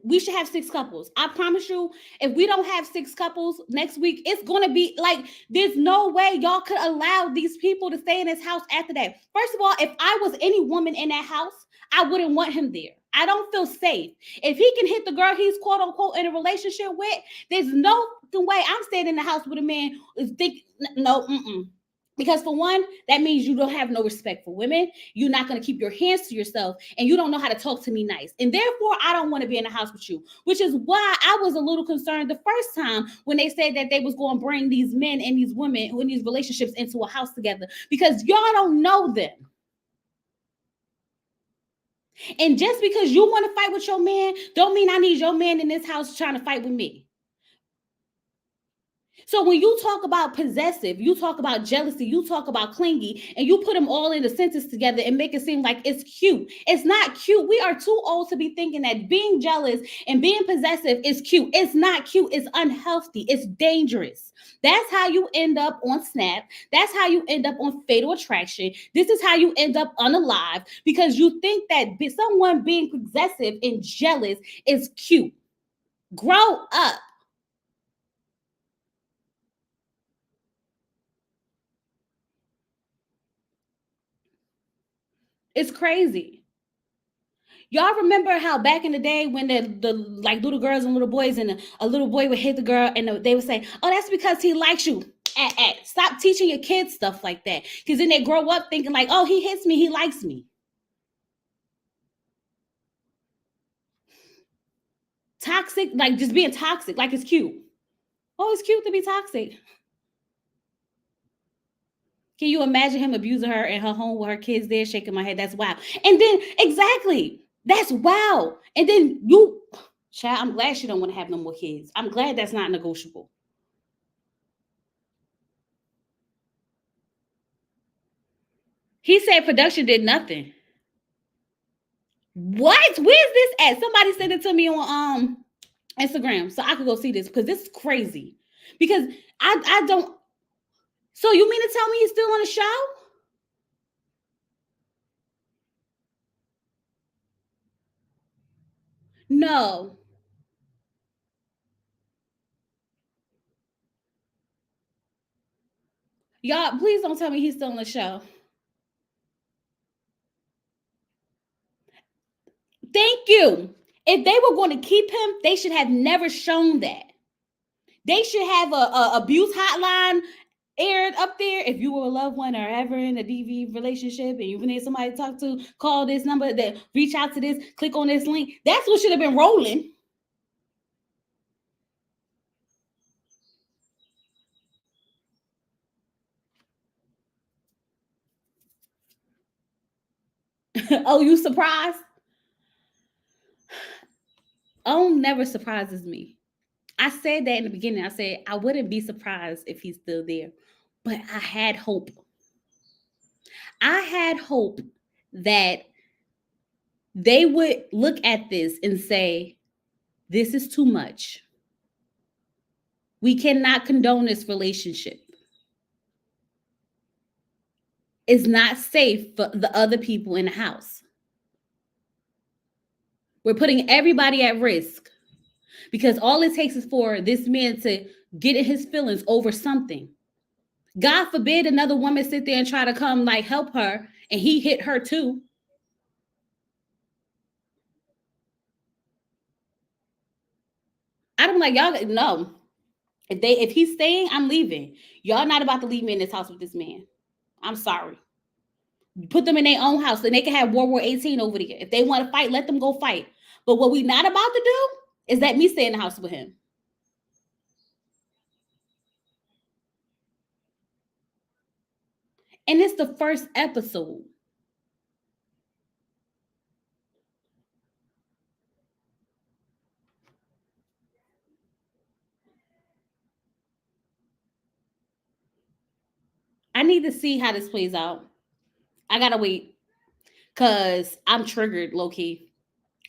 we should have 6 couples. I promise you, if we don't have 6 couples next week, it's going to be like, there's no way y'all could allow these people to stay in this house after that. First of all, if I was any woman in that house, I wouldn't want him there. I don't feel safe. If he can hit the girl he's quote unquote in a relationship with, there's no way I'm staying in the house with a man who's no. Because for one, that means you don't have no respect for women. You're not going to keep your hands to yourself, and you don't know how to talk to me nice. And therefore, I don't want to be in the house with you, which is why I was a little concerned the first time when they said that they was going to bring these men and these women who in these relationships into a house together, because y'all don't know them. And just because you want to fight with your man, don't mean I need your man in this house trying to fight with me. So when you talk about possessive, you talk about jealousy, you talk about clingy, and you put them all in a sentence together and make it seem like it's cute. It's not cute. We are too old to be thinking that being jealous and being possessive is cute. It's not cute. It's unhealthy. It's dangerous. That's how you end up on Snap. That's how you end up on Fatal Attraction. This is how you end up unalive because you think that someone being possessive and jealous is cute. Grow up. It's crazy. Y'all remember how back in the day when the like little girls and little boys and a little boy would hit the girl and they would say, "Oh, that's because he likes you." Stop teaching your kids stuff like that because then they grow up thinking like, "Oh, he hits me, he likes me." Toxic, like just being toxic, like it's cute. Oh, it's cute to be toxic. Can you imagine him abusing her in her home with her kids there, shaking my head? That's wild. And then exactly, that's wild. And then you, child, I'm glad she don't want to have no more kids. I'm glad that's not negotiable. He said production did nothing. What? Where's this at? Somebody sent it to me on Instagram so I could go see this because this is crazy. Because I don't. So you mean to tell me he's still on the show? No, y'all. Please don't tell me he's still on the show. Thank you. If they were going to keep him, they should have never shown that. They should have a abuse hotline aired up there. If you were a loved one or ever in a DV relationship and you need somebody to talk to, call this number, that reach out to this, click on this link. That's what should have been rolling. Oh, you surprised? Oh, never surprises me. I said that in the beginning. I said I wouldn't be surprised if he's still there, but I had hope. I had hope that they would look at this and say, this is too much. We cannot condone this relationship. It's not safe for the other people in the house. We're putting everybody at risk because all it takes is for this man to get in his feelings over something. God forbid another woman sit there and try to come like help her and he hit her too. I'm like, y'all no. If he's staying, I'm leaving. Y'all not about to leave me in this house with this man. I'm sorry. Put them in their own house and they can have World War 18 over there. If they want to fight, let them go fight. But what we not about to do is let me stay in the house with him. And it's the first episode. I need to see how this plays out. I gotta wait because I'm triggered, low key.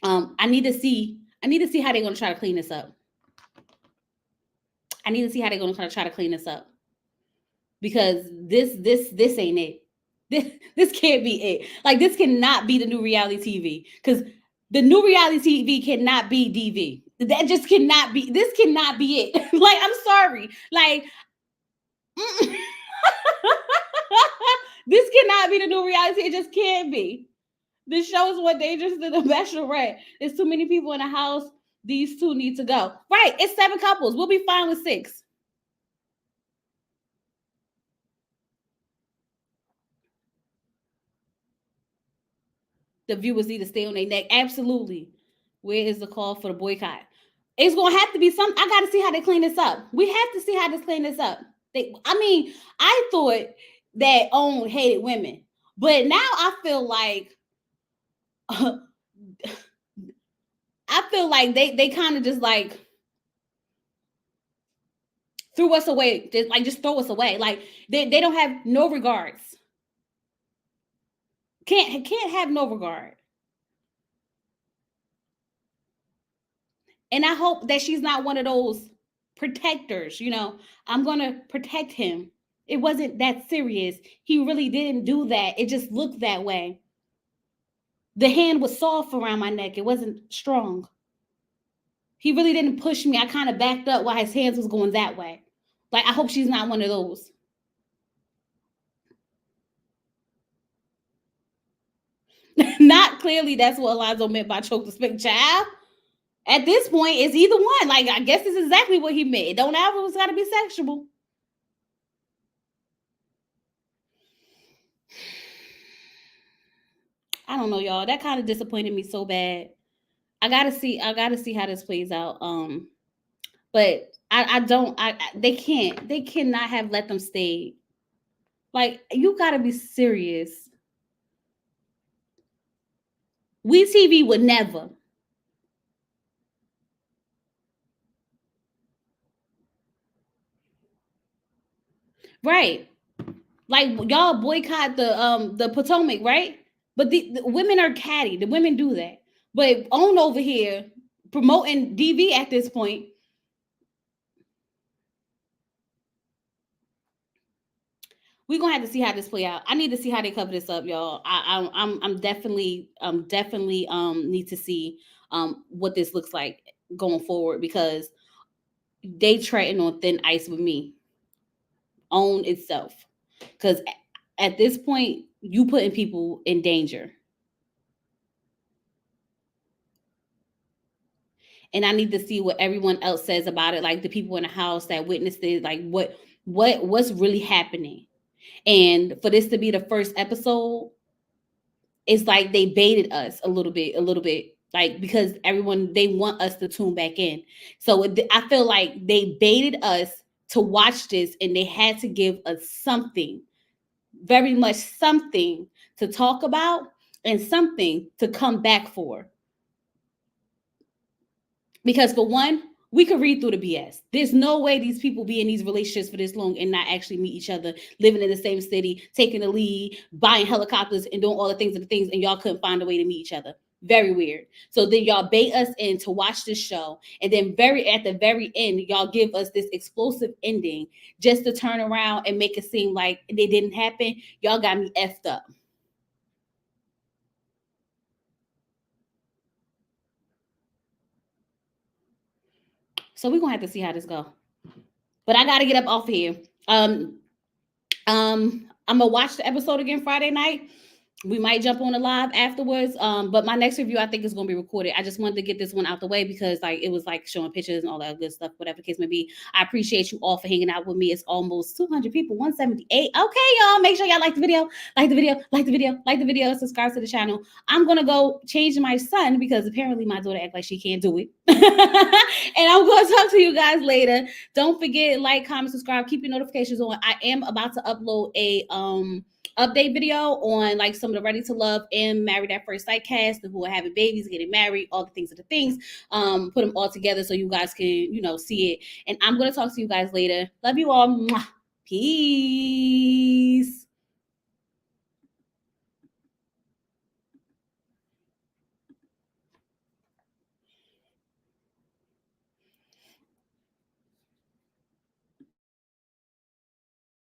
I need to see. I need to see how they're gonna try to clean this up. I need to see how they're gonna try to clean this up because this ain't it. This can't be it. Like this cannot be the new reality TV because the new reality TV cannot be DV. That just cannot be. This cannot be it. Like I'm sorry. Like this cannot be the new reality. It just can't be. This shows what dangerous to the bachelorette. There's too many people in the house. These two need to go. Right. It's 7 couples. We'll be fine with 6. The viewers need to stay on their neck. Absolutely. Where is the call for the boycott? It's gonna have to be some. I gotta see how they clean this up. We have to see how they clean this up. I mean, I thought that OWN hated women, but now I feel like I feel like they kind of just like threw us away. Just throw us away. Like they don't have no regards. Can't have no regard. And I hope that she's not one of those protectors, I'm going to protect him. It wasn't that serious. He really didn't do that. It just looked that way. The hand was soft around my neck. It wasn't strong. He really didn't push me. I kind of backed up while his hands was going that way. Like, I hope she's not one of those. Not clearly that's what Alonzo meant by choke the spank child. At this point, it's either one. Like, I guess this is exactly what he meant. It don't always got to be sexual. I don't know, y'all. That kind of disappointed me so bad. I gotta see how this plays out. But they cannot have let them stay. Like, you gotta be serious. WeTV would never. Right. Like, y'all boycott the Potomac, right? But the women are catty. The women do that. But OWN over here promoting DV at this point. We're gonna have to see how this play out. I need to see how they cover this up, y'all. I'm definitely need to see what this looks like going forward, because they treading on thin ice with me. OWN itself. Because at this point, you putting people in danger. And I need to see what everyone else says about it, like the people in the house that witnessed it, like what's really happening. And for this to be the first episode, it's like they baited us a little bit, like, because everyone, they want us to tune back in. So I feel like they baited us to watch this, and they had to give us something, very much something to talk about and something to come back for. Because for one, we could read through the BS. There's no way these people be in these relationships for this long and not actually meet each other, living in the same city, taking the lead, buying helicopters, and doing all the things, and y'all couldn't find a way to meet each other. Very weird. So then y'all bait us in to watch this show, and then at the very end, y'all give us this explosive ending just to turn around and make it seem like it didn't happen. Y'all got me effed up. So we're gonna have to see how this go. But I gotta get up off of here. I'm gonna watch the episode again Friday night. We might jump on a live afterwards. But my next review, I think, is going to be recorded. I just wanted to get this one out the way because, like, it was like showing pictures and all that good stuff, whatever the case may be. I appreciate you all for hanging out with me. It's almost 200 people, 178. Okay, y'all, make sure y'all like the video, subscribe to the channel. I'm going to go change my son because apparently my daughter acts like she can't do it. And I'm going to talk to you guys later. Don't forget, like, comment, subscribe, keep your notifications on. I am about to upload a update video on, like, some of the Ready to Love and Married at First Sight cast who are having babies, getting married, all the things of the things. Put them all together so you guys can, see it. And I'm going to talk to you guys later. Love you all. Peace.